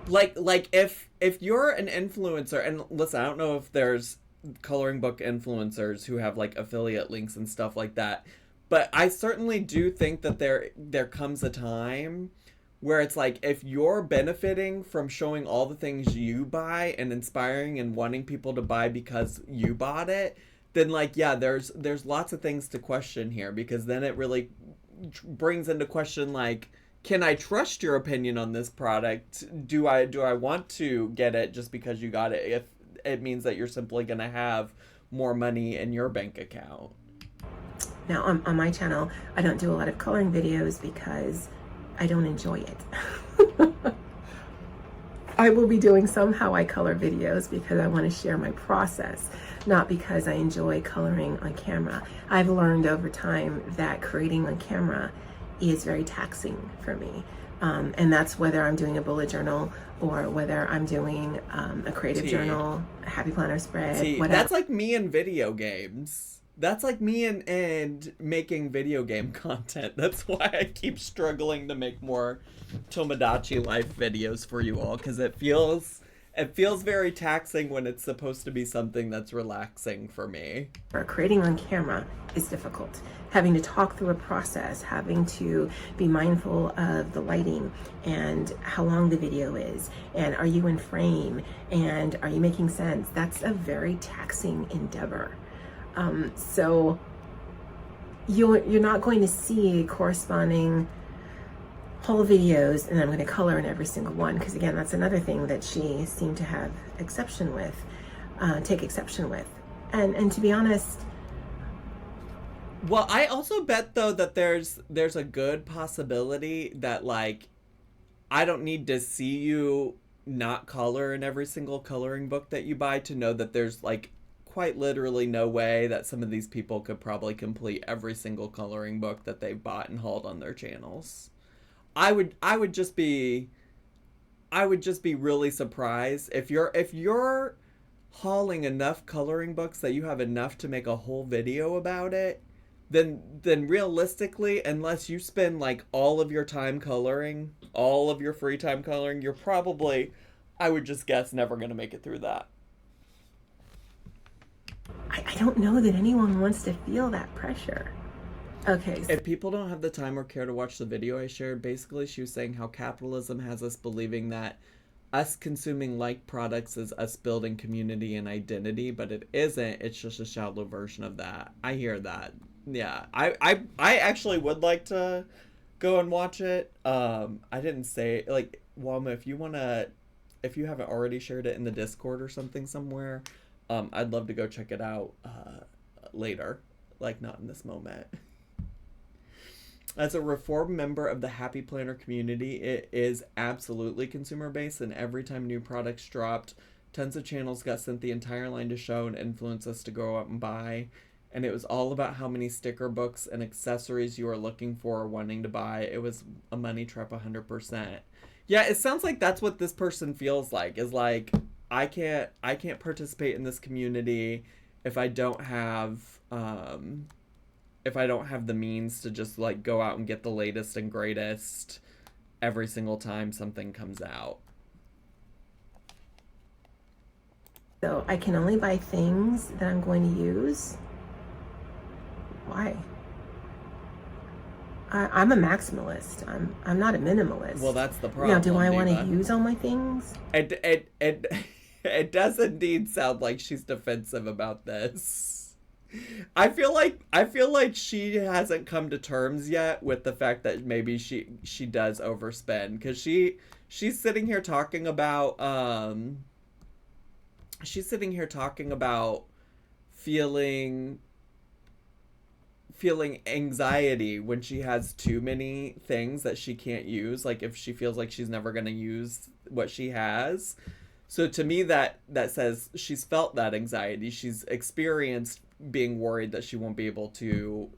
Like if you're an influencer, and listen, I don't know if there's coloring book influencers who have like affiliate links and stuff like that, but I certainly do think that there comes a time where it's like, if you're benefiting from showing all the things you buy and inspiring and wanting people to buy because you bought it, then like, yeah, there's lots of things to question here, because then it really brings into question like, can I trust your opinion on this product? Do I want to get it just because you got it, if it means that you're simply going to have more money in your bank account? Now, on my channel, I don't do a lot of coloring videos because I don't enjoy it. I will be doing some how I color videos because I want to share my process, not because I enjoy coloring on camera. I've learned over time that creating on camera is very taxing for me. And that's whether I'm doing a bullet journal or whether I'm doing a creative journal, a happy planner spread, whatever. That's like me in video games. That's like me and making video game content. That's why I keep struggling to make more Tomodachi Life videos for you all, because it feels very taxing when it's supposed to be something that's relaxing for me. Creating on camera is difficult. Having to talk through a process, having to be mindful of the lighting and how long the video is, and are you in frame, and are you making sense? That's a very taxing endeavor. So you're not going to see corresponding whole videos and I'm going to color in every single one, because again, that's another thing that she seemed to have exception with, take exception with. And to be honest, well, I also bet though that there's a good possibility that like, I don't need to see you not color in every single coloring book that you buy to know that there's like quite literally no way that some of these people could probably complete every single coloring book that they've bought and hauled on their channels. I would just be I would just be really surprised if you're hauling enough coloring books that you have enough to make a whole video about it, then realistically, unless you spend like all of your time coloring, all of your free time coloring, you're probably, I would just guess, never going to make it through that. I don't know that anyone wants to feel that pressure. Okay. If people don't have the time or care to watch the video I shared, basically she was saying how capitalism has us believing that us consuming like products is us building community and identity, but it isn't. It's just a shallow version of that. I hear that. Yeah, I actually would like to go and watch it. I didn't say, like, Walma, if you haven't already shared it in the Discord or something somewhere, I'd love to go check it out later, like not in this moment. As a reformed member of the Happy Planner community, it is absolutely consumer-based, and every time new products dropped, tons of channels got sent the entire line to show and influence us to go out and buy, and it was all about how many sticker books and accessories you are looking for or wanting to buy. It was a money trap 100%. Yeah, it sounds like that's what this person feels like, is like, I can't participate in this community if I don't have the means to just like go out and get the latest and greatest every single time something comes out. So I can only buy things that I'm going to use. Why? I'm a maximalist. I'm not a minimalist. Well, that's the problem. Now, do I want to use all my things? It does indeed sound like she's defensive about this. I feel like she hasn't come to terms yet with the fact that maybe she does overspend, because she's sitting here talking about feeling anxiety when she has too many things that she can't use, like if she feels like she's never going to use what she has. So to me that says she's felt that anxiety. She's experienced being worried that she won't be able to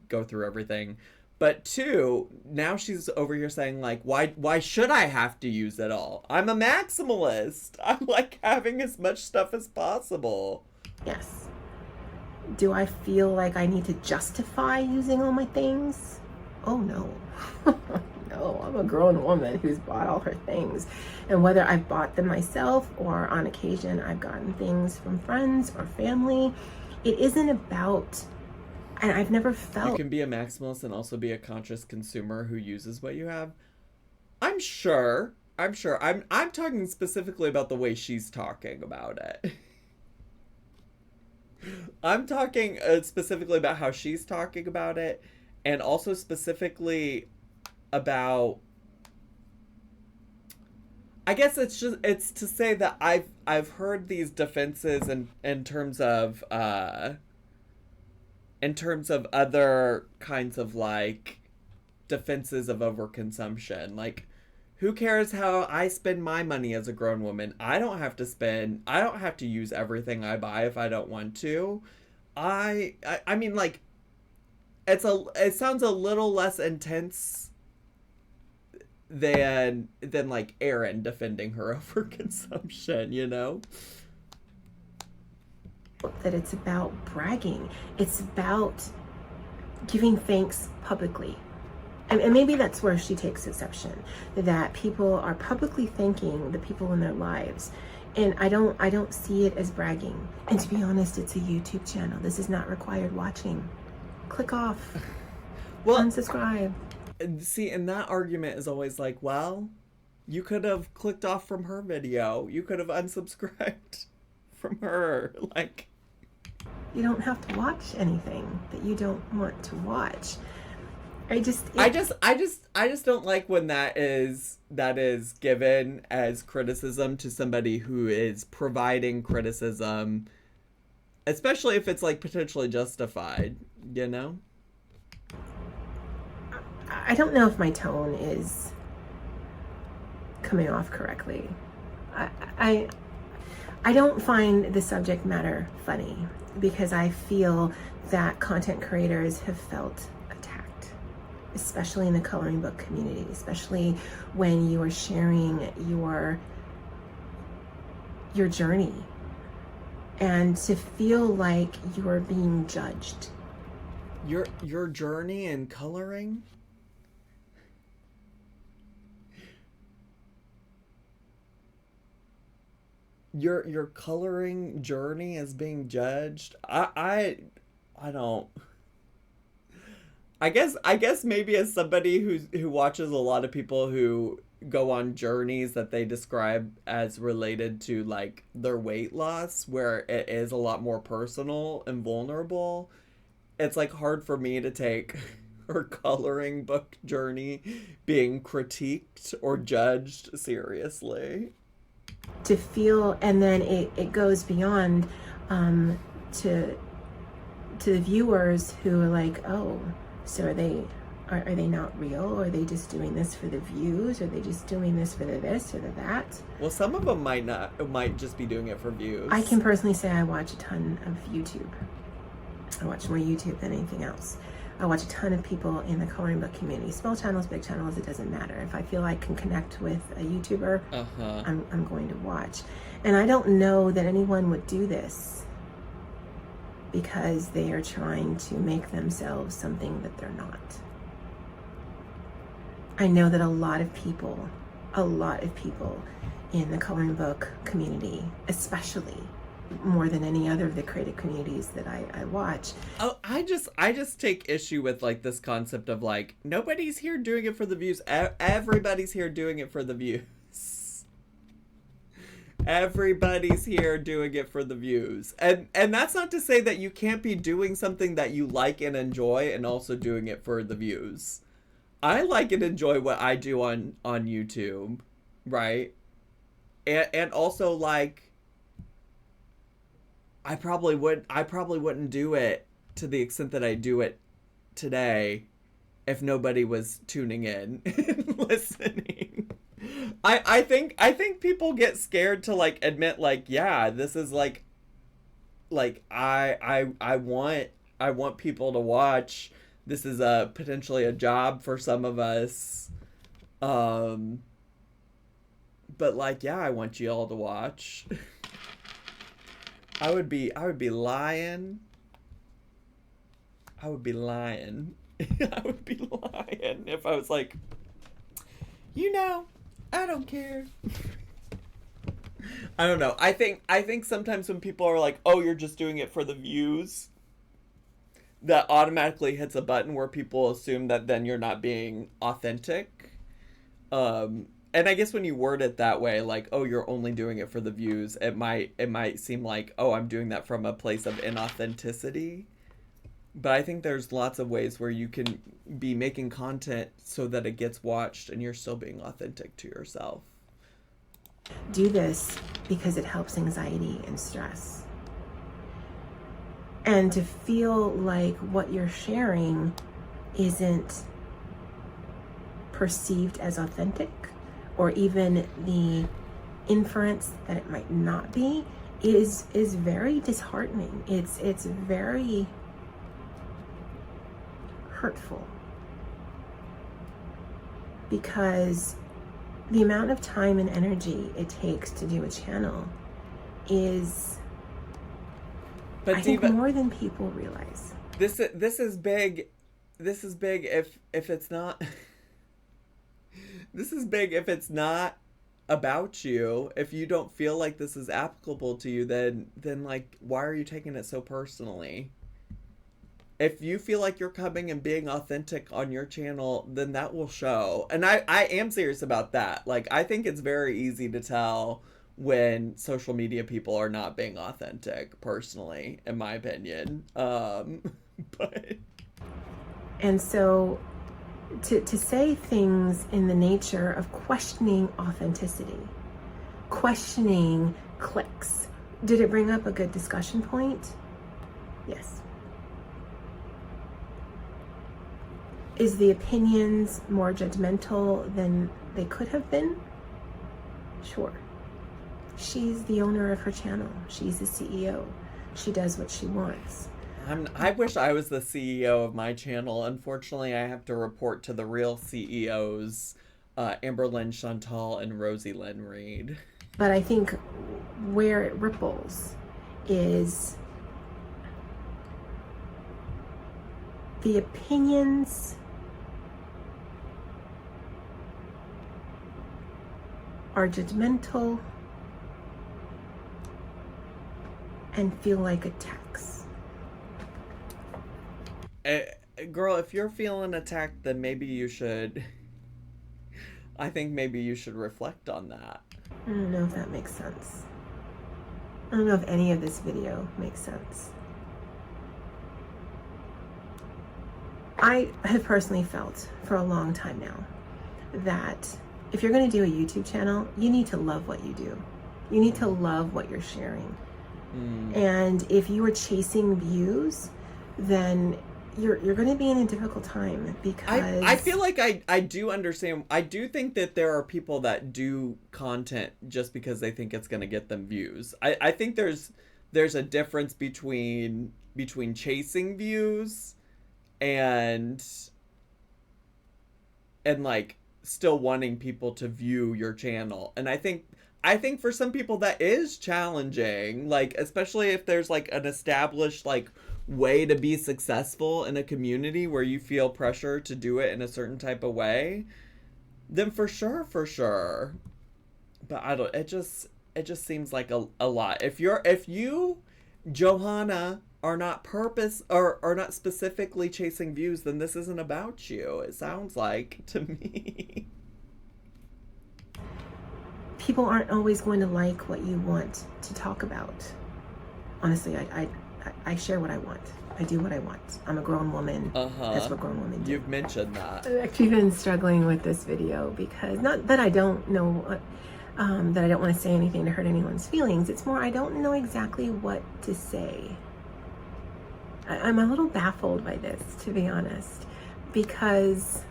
go through everything. But two, now she's over here saying like, why should I have to use it all? I'm a maximalist. I like having as much stuff as possible. Yes. Do I feel like I need to justify using all my things? Oh no. No, I'm a grown woman who's bought all her things. And whether I've bought them myself or on occasion I've gotten things from friends or family, it isn't about, and I've never felt... You can be a maximalist and also be a conscious consumer who uses what you have. I'm sure. I'm talking specifically about the way she's talking about it. I'm talking specifically about how she's talking about it, and also specifically about, I guess it's to say that I've heard these defenses in terms of other kinds of like defenses of overconsumption. Like, who cares how I spend my money as a grown woman? I don't have to use everything I buy if I don't want to. I mean, like, it sounds a little less intense than like Erin defending her overconsumption, you know? That it's about bragging. It's about giving thanks publicly. And maybe that's where she takes exception, that people are publicly thanking the people in their lives. And I don't see it as bragging. And to be honest, it's a YouTube channel. This is not required watching. Click off. Well, unsubscribe. See, and that argument is always like, well, you could have clicked off from her video. You could have unsubscribed from her. Like, you don't have to watch anything that you don't want to watch. I just don't like when that is given as criticism to somebody who is providing criticism, especially if it's like potentially justified, you know? I don't know if my tone is coming off correctly. I don't find the subject matter funny because I feel that content creators have felt attacked. especially in the coloring book community, especially when you are sharing your journey, and to feel like you are being judged. Your journey in coloring? Your coloring journey is being judged? I don't. I guess maybe as somebody who watches a lot of people who go on journeys that they describe as related to like their weight loss, where it is a lot more personal and vulnerable, it's like hard for me to take her coloring book journey being critiqued or judged seriously. To feel, and then it goes beyond to the viewers who are like, oh, so are they not real? Or are they just doing this for the views? Are they just doing this for the this or the that? Well, some of them might just be doing it for views. I can personally say I watch a ton of YouTube. I watch more YouTube than anything else. I watch a ton of people in the coloring book community. Small channels, big channels, it doesn't matter. If I feel I can connect with a YouTuber, I'm going to watch. And I don't know that anyone would do this because they are trying to make themselves something that they're not. I know that a lot of people in the coloring book community, especially more than any other of the creative communities that I watch. Oh, I just take issue with like this concept of like nobody's here doing it for the views. Everybody's here doing it for the views. Everybody's here doing it for the views. And that's not to say that you can't be doing something that you like and enjoy and also doing it for the views. I like and enjoy what I do on YouTube, right? And also like I probably wouldn't do it to the extent that I do it today if nobody was tuning in and listening. I think people get scared to like admit like, yeah, this is like I want people to watch. This is potentially a job for some of us. But like, yeah, I want you all to watch. I would be lying. I would be lying if I was like, I don't care. I don't know. I think sometimes when people are like, oh, you're just doing it for the views, that automatically hits a button where people assume that then you're not being authentic. And I guess when you word it that way, like, oh, you're only doing it for the views, it might seem like, oh, I'm doing that from a place of inauthenticity. But I think there's lots of ways where you can be making content so that it gets watched and you're still being authentic to yourself. Do this because it helps anxiety and stress. And to feel like what you're sharing isn't perceived as authentic, or even the inference that it might not be, is very disheartening. It's very hurtful, because the amount of time and energy it takes to do a channel is, I think, more than people realize. This is big. This is big if it's not. This is big if it's not about you. If you don't feel like this is applicable to you, then like, why are you taking it so personally? If you feel like you're coming and being authentic on your channel, then that will show. And I am serious about that. Like, I think it's very easy to tell when social media people are not being authentic, personally, in my opinion. But and so to say things in the nature of questioning authenticity, questioning clicks, did it bring up a good discussion point? Yes. Is the opinions more judgmental than they could have been? Sure. She's the owner of her channel. She's the CEO. She does what she wants. I wish I was the CEO of my channel. Unfortunately, I have to report to the real CEOs, Amber Lynn Chantal and Rosie Lynn Reed. But I think where it ripples is the opinions are judgmental and feel like attacks. Girl, if you're feeling attacked, then maybe you should... I think maybe you should reflect on that. I don't know if that makes sense. I don't know if any of this video makes sense. I have personally felt for a long time now that if you're going to do a YouTube channel, you need to love what you do. You need to love what you're sharing. And if you are chasing views, then you're going to be in a difficult time, because I feel like I do understand. I do think that there are people that do content just because they think it's going to get them views. I think there's a difference between chasing views and like still wanting people to view your channel. And I think for some people that is challenging, like especially if there's like an established like way to be successful in a community where you feel pressure to do it in a certain type of way, then for sure. But I don't, it just seems like a lot. If you, Johanna, are not are not specifically chasing views, then this isn't about you. It sounds like to me. people aren't always going to like what you want to talk about. Honestly, I share what I want. I do what I want. I'm a grown woman. That's what grown women do. You've mentioned that. I've actually been struggling with this video because, not that I don't know, that I don't want to say anything to hurt anyone's feelings. It's more I don't know exactly what to say. I'm a little baffled by this, to be honest, because...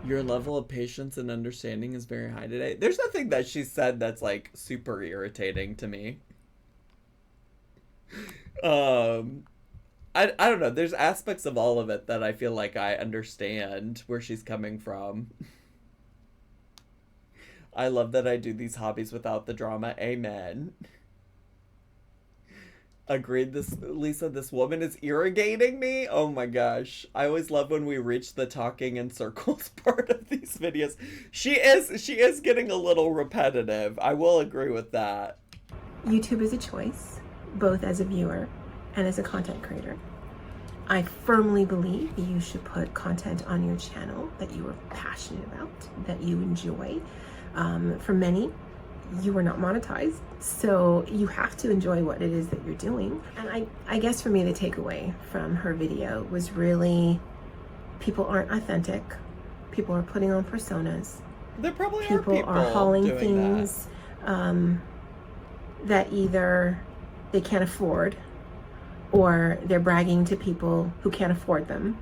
Your level of patience and understanding is very high today. There's nothing that she said that's like super irritating to me. I don't know. There's aspects of all of it that I feel like I understand where she's coming from. I love that I do these hobbies without the drama. Amen. Agreed. Lisa, this woman is irrigating me. Oh my gosh. I always love when we reach the talking in circles part of these videos. She is getting a little repetitive. I will agree with that. YouTube is a choice, both as a viewer and as a content creator. I firmly believe you should put content on your channel that you are passionate about, that you enjoy. For many, you are not monetized, so you have to enjoy what it is that you're doing. And I guess for me, the takeaway from her video was really, people aren't authentic. People are putting on personas. There probably people are hauling things that either they can't afford, or they're bragging to people who can't afford them.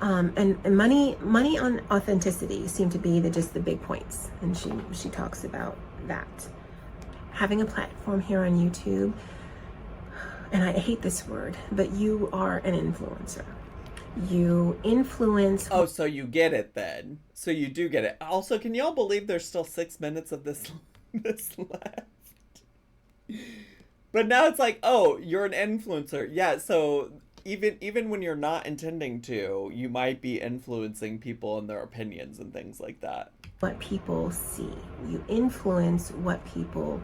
And money on authenticity seem to be just the big points, and she talks about that. Having a platform here on YouTube, and I hate this word, but you are an influencer. You influence. Oh, so you get it then. So you do get it. Also, can y'all believe there's still 6 minutes of this left? But now it's like, oh, you're an influencer. Yeah, so even when you're not intending to, you might be influencing people and their opinions and things like that. What people see. You influence what people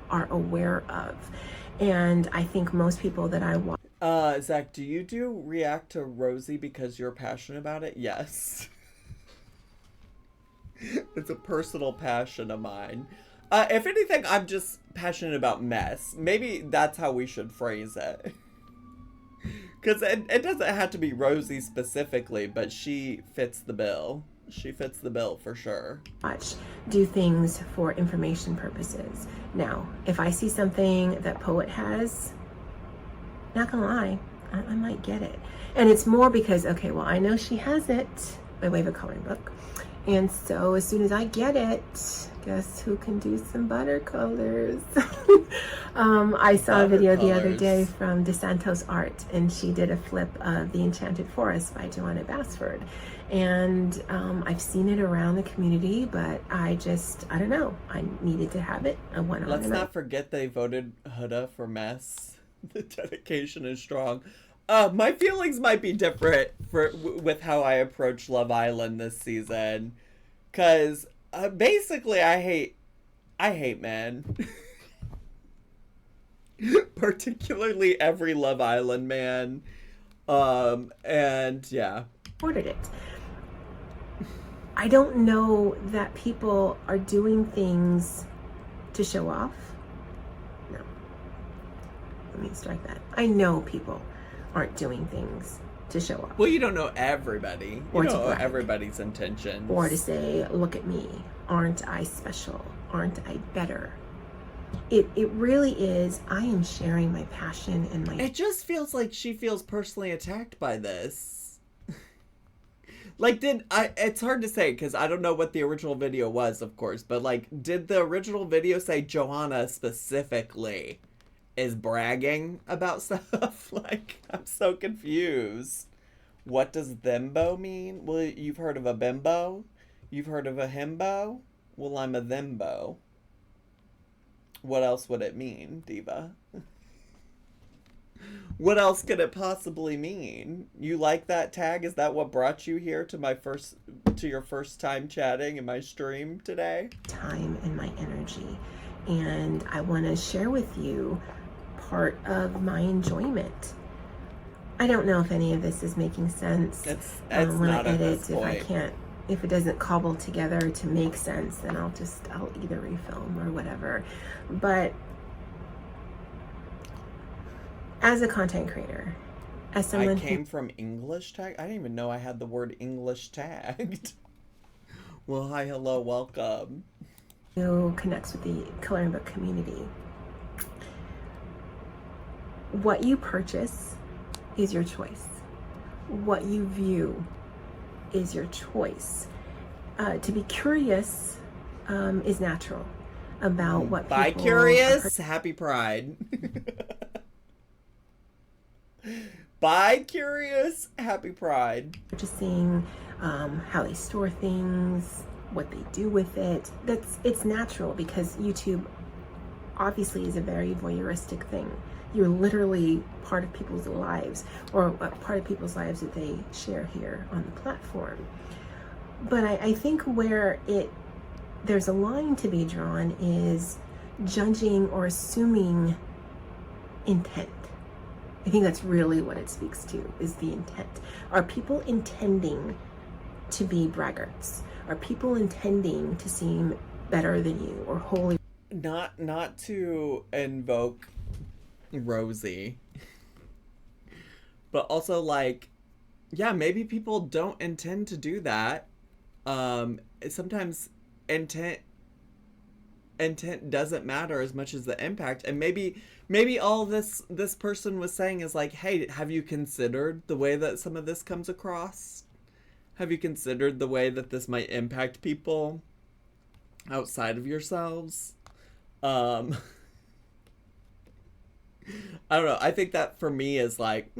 are aware of. And I think most people that I watch... Zach, do you react to Rosie because you're passionate about it? Yes. It's a personal passion of mine. If anything, I'm just passionate about mess. Maybe that's how we should phrase it. Because it doesn't have to be Rosie specifically, but she fits the bill. She fits the bill for sure. Do things for information purposes. Now, if I see something that Poet has, not gonna lie, I might get it. And it's more because, okay, well, I know she has it by way of a coloring book. And so as soon as I get it, guess who can do some watercolors? I saw a video the other day from DeSantos Art, and she did a flip of The Enchanted Forest by Joanna Basford. And I've seen it around the community, but I don't know. I needed to have it. I went on. Let's not forget they voted Huda for Mess. The dedication is strong. My feelings might be different with how I approach Love Island this season, cause basically I hate men, particularly every Love Island man, and yeah. Ordered it. I don't know that people are doing things to show off. No. Let me strike that. I know people aren't doing things to show off. Well, you don't know everybody. You Or to don't know brag. everybody's intentions. Or to say, look at me. Aren't I special? Aren't I better? It really is. I am sharing my passion and my... It just feels like she feels personally attacked by this. Like, it's hard to say because I don't know what the original video was, of course, but like, did the original video say Johanna specifically is bragging about stuff? Like, I'm so confused. What does thimbo mean? Well, you've heard of a bimbo? You've heard of a himbo? Well, I'm a thimbo. What else would it mean, Diva? What else could it possibly mean? You like that tag? Is that what brought you here to your first time chatting in my stream today? time and my energy. And I want to share with you part of my enjoyment. I don't know if any of this is making sense. It's when not I at edit. this If I point. can't, if it doesn't cobble together to make sense, then I'll either refilm or whatever. But as a content creator, as I someone came from English tag? I didn't even know I had the word English tagged. Well, hi, hello, welcome. who connects with the coloring book community, what you purchase is your choice. What you view is your choice. To be curious is natural about what people Bye, curious. Happy Pride. Bye, curious. Happy Pride. purchasing, how they store things, what they do with it. It's natural because YouTube obviously is a very voyeuristic thing. You're literally part of people's lives, or part of people's lives that they share here on the platform. But I think where there's a line to be drawn is judging or assuming intent. I think that's really what it speaks to, is the intent. Are people intending to be braggarts? Are people intending to seem better than you or holy? Not to invoke Rosie, but also, like, yeah, maybe people don't intend to do that. Sometimes intent doesn't matter as much as the impact. And maybe all this person was saying is like, hey, have you considered the way that some of this comes across? Have you considered the way that this might impact people outside of yourselves? I don't know. I think that for me is like,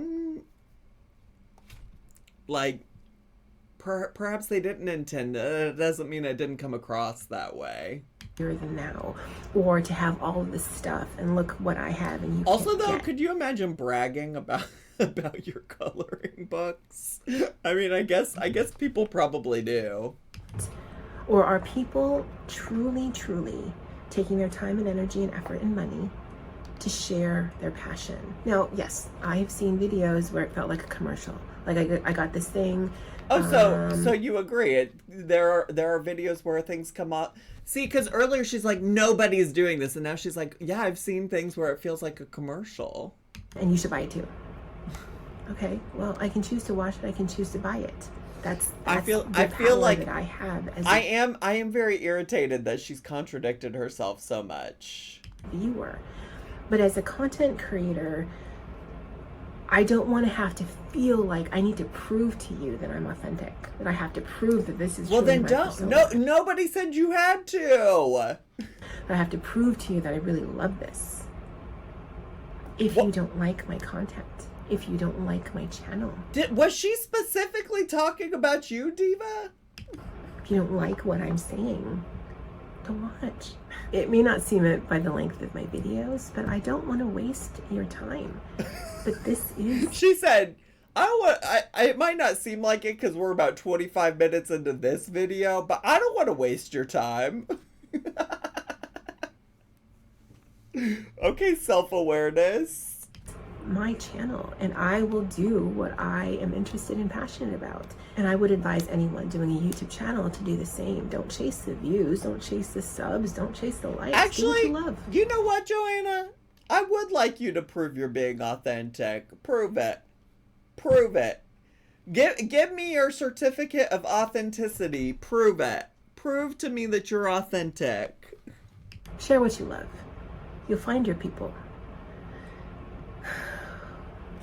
perhaps they didn't intend it. It doesn't mean it didn't come across that way. Here than now, or to have all of this stuff and look what I have and you Also, can't though, get. could you imagine bragging about your coloring books? I mean, I guess people probably do. Or are people truly taking their time and energy and effort and money to share their passion? Now, yes, I have seen videos where it felt like a commercial. Like I got this thing. Oh, so you agree? There are videos where things come up. See, because earlier she's like, nobody's doing this, and now she's like, yeah, I've seen things where it feels like a commercial. And you should buy it too. Okay, well, I can choose to watch it. I can choose to buy it. That's I feel power like that I have as I am very irritated that she's contradicted herself so much. viewer. But as a content creator, I don't want to have to feel like I need to prove to you that I'm authentic, that I have to prove that this is Well, truly then my don't. persona. No, nobody said you had to. That I have to prove to you that I really love this. If you don't like my content, if you don't like my channel, Was she specifically talking about you, Diva? if you don't like what I'm saying, don't watch. It may not seem it by the length of my videos, but I don't want to waste your time. But this is... She said, it might not seem like it because we're about 25 minutes into this video, but I don't want to waste your time. Okay, self-awareness. my channel, and I will do what I am interested and passionate about. And I would advise anyone doing a YouTube channel to do the same. Don't chase the views, don't chase the subs, don't chase the likes. Actually, do what you love. You know what, Joanna? I would like you to prove you're being authentic. Prove it. Prove it. Give me your certificate of authenticity. Prove it. Prove to me that you're authentic. Share what you love. You'll find your people.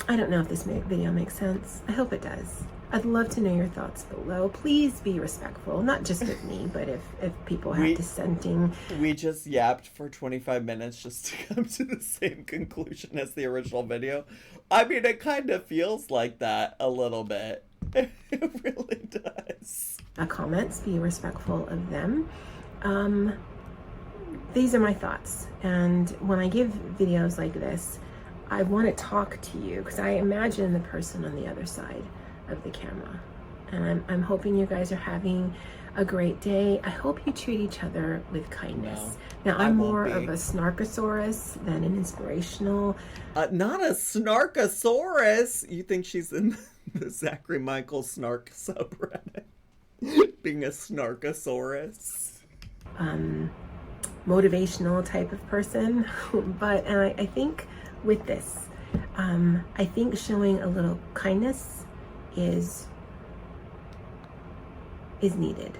I don't know if this video makes sense. I hope it does. I'd love to know your thoughts below. Please be respectful, not just of me, but if people have dissenting. We just yapped for 25 minutes just to come to the same conclusion as the original video. I mean, it kind of feels like that a little bit. It really does. Comments, be respectful of them. These are my thoughts. And when I give videos like this, I want to talk to you because I imagine the person on the other side of the camera. And I'm hoping you guys are having a great day. I hope you treat each other with kindness. Now, I'm more of a snarkosaurus than an inspirational. Not a snarkosaurus. You think she's in the Zachary Michael snark subreddit? Being a snarkosaurus. Motivational type of person. But I think with this, I think showing a little kindness is needed.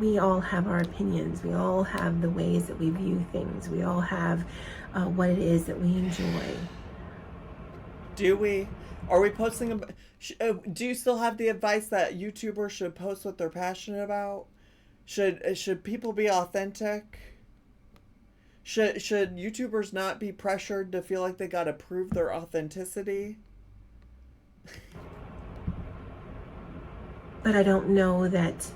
We all have our opinions. We all have the ways that we view things. We all have what it is that we enjoy. Do we? Are we posting? Do you still have the advice that YouTubers should post what they're passionate about? Should people be authentic? Should YouTubers not be pressured to feel like they gotta prove their authenticity? But I don't know that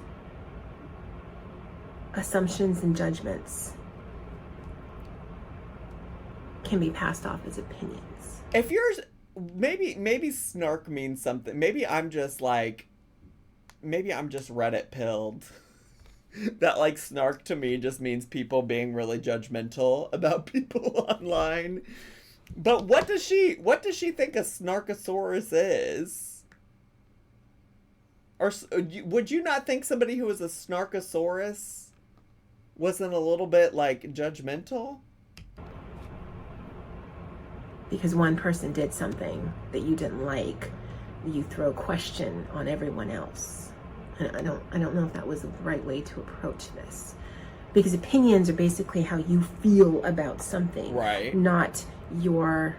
assumptions and judgments can be passed off as opinions. If yours, maybe snark means something. Maybe I'm just Reddit pilled. That like snark to me just means people being really judgmental about people online. But what does she think a snarkosaurus is? Or would you not think somebody who was a snarkosaurus wasn't a little bit like judgmental? Because one person did something that you didn't like, you throw question on everyone else. And I don't know if that was the right way to approach this. Because opinions are basically how you feel about something. Right. Not your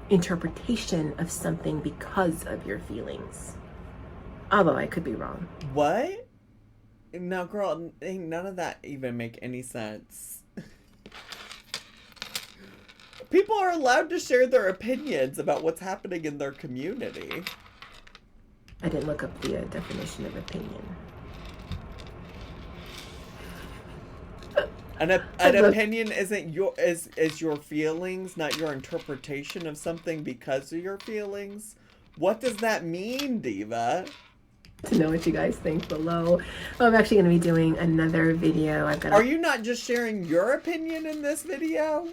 interpretation of something because of your feelings. Although I could be wrong. What? No, girl, none of that even make any sense. People are allowed to share their opinions about what's happening in their community. I didn't look up the definition of opinion. An opinion isn't is your feelings, not your interpretation of something because of your feelings. What does that mean, Diva? To know what you guys think below. I'm actually going to be doing another video. Are you not just sharing your opinion in this video?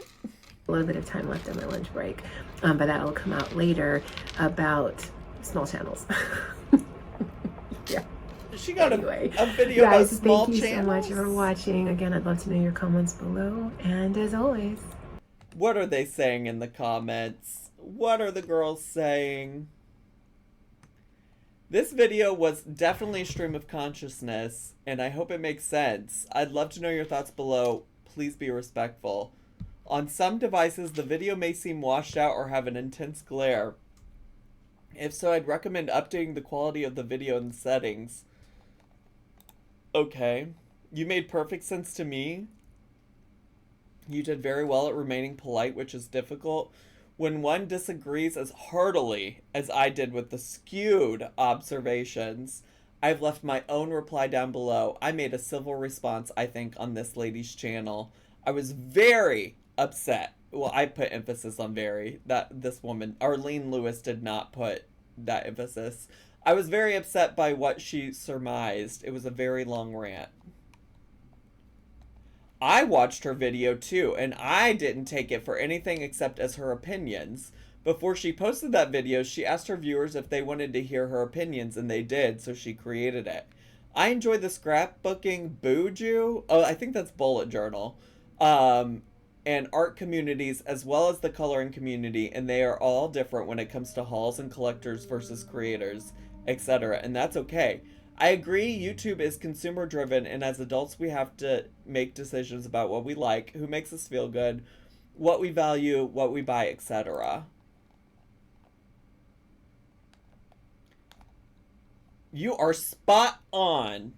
A little bit of time left on my lunch break, but that'll come out later about small channels. Yeah. She got anyway, a video guys, about small thank you channels. so much for watching. Again, I'd love to know your comments below. And as always, what are they saying in the comments? What are the girls saying? This video was definitely a stream of consciousness, and I hope it makes sense. I'd love to know your thoughts below. Please be respectful. On some devices, the video may seem washed out or have an intense glare. If so, I'd recommend updating the quality of the video in the settings. Okay. You made perfect sense to me. You did very well at remaining polite, which is difficult. When one disagrees as heartily as I did with the skewed observations, I've left my own reply down below. I made a civil response, I think, on this lady's channel. I was very upset. Well, I put emphasis on very. That this woman, Arlene Lewis, did not put that emphasis. I was very upset by what she surmised. It was a very long rant. I watched her video too, and I didn't take it for anything except as her opinions. Before she posted that video, she asked her viewers if they wanted to hear her opinions, and they did, so she created it. I enjoy the scrapbooking Booju, I think that's bullet journal, and art communities, as well as the coloring community, and they are all different when it comes to hauls and collectors versus creators, etc., and that's okay. I agree YouTube is consumer driven, and as adults we have to make decisions about what we like, who makes us feel good, what we value, what we buy, etc. You are spot on,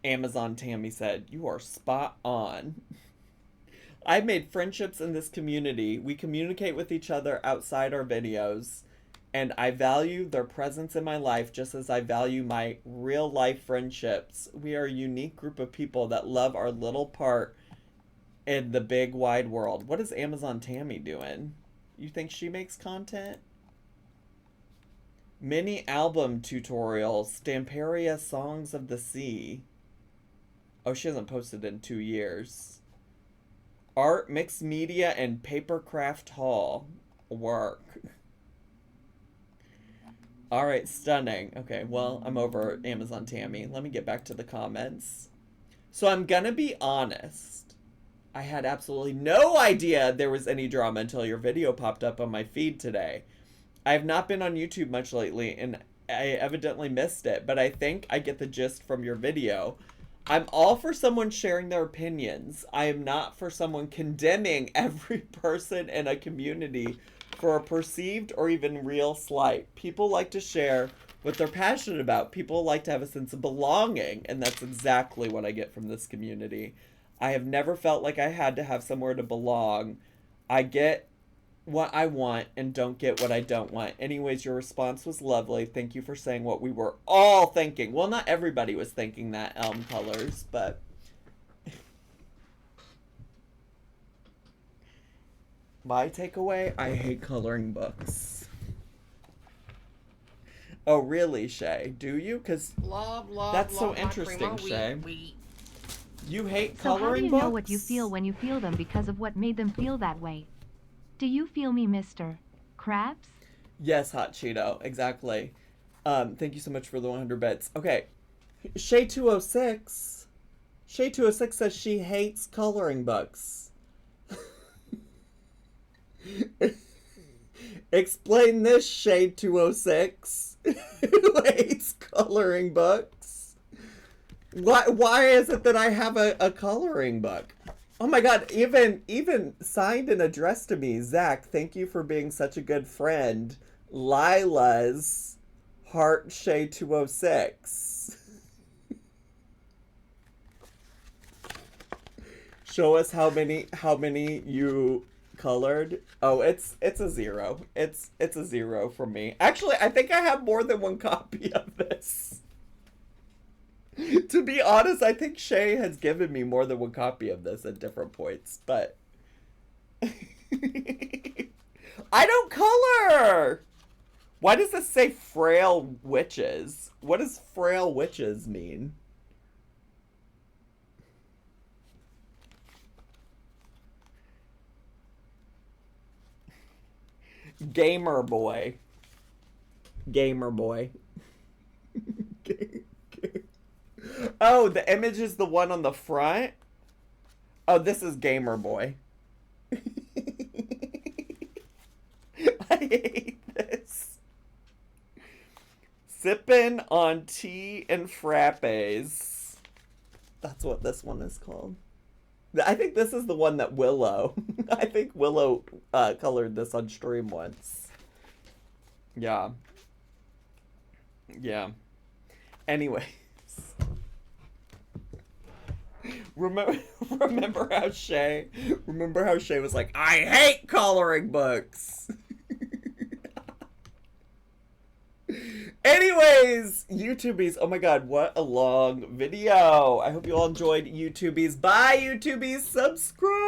Amazon Tammy said. You are spot on. I've made friendships in this community. We communicate with each other outside our videos. And I value their presence in my life just as I value my real life friendships. We are a unique group of people that love our little part in the big wide world. What is Amazon Tammy doing? You think she makes content? Mini album tutorials. Stamperia Songs of the Sea. Oh, she hasn't posted in 2 years. Art, mixed media, and papercraft haul. Work. Alright, stunning. Okay, well, I'm over Amazon Tammy. Let me get back to the comments. So I'm gonna be honest. I had absolutely no idea there was any drama until your video popped up on my feed today. I have not been on YouTube much lately, and I evidently missed it, but I think I get the gist from your video. I'm all for someone sharing their opinions. I am not for someone condemning every person in a community for a perceived or even real slight. People like to share what they're passionate about. People like to have a sense of belonging, and that's exactly what I get from this community. I have never felt like I had to have somewhere to belong. I get what I want and don't get what I don't want. Anyways, your response was lovely. Thank you for saying what we were all thinking. Well, not everybody was thinking that, Elm Colors, but... My takeaway, I hate coloring books. Oh, really, Shay? Do you? Because that's so interesting, Shay. You hate So how do coloring you books? know what you feel when you feel them because of what made them feel that way? Do you feel me, Mr. Krabs? Yes, Hot Cheeto. Exactly. Thank you so much for the 100 bits. Okay. Shay206. Shay206 says she hates coloring books. Explain this, Shade 206. Who hates coloring books? Why is it that I have a coloring book? Oh my god, even signed and addressed to me. Zach, thank you for being such a good friend. Lila's Heart Shade 206. Show us how many you colored. Oh, it's a 0. It's a 0 for me. Actually, I think I have more than one copy of this. To be honest, I think Shay has given me more than one copy of this at different points, but I don't color. Why does this say frail witches? What does frail witches mean? Gamer boy. Gamer boy. Oh, the image is the one on the front? Oh, this is gamer boy. I hate this. Sippin' on tea and frappes. That's what this one is called. I think this is the one that Willow I think Willow colored this on stream once. Yeah. Yeah. Anyways. Remember how Shay was like, I hate coloring books. Anyways, YouTubies, oh my god, what a long video. I hope you all enjoyed YouTubies. Bye, YouTubies. Subscribe.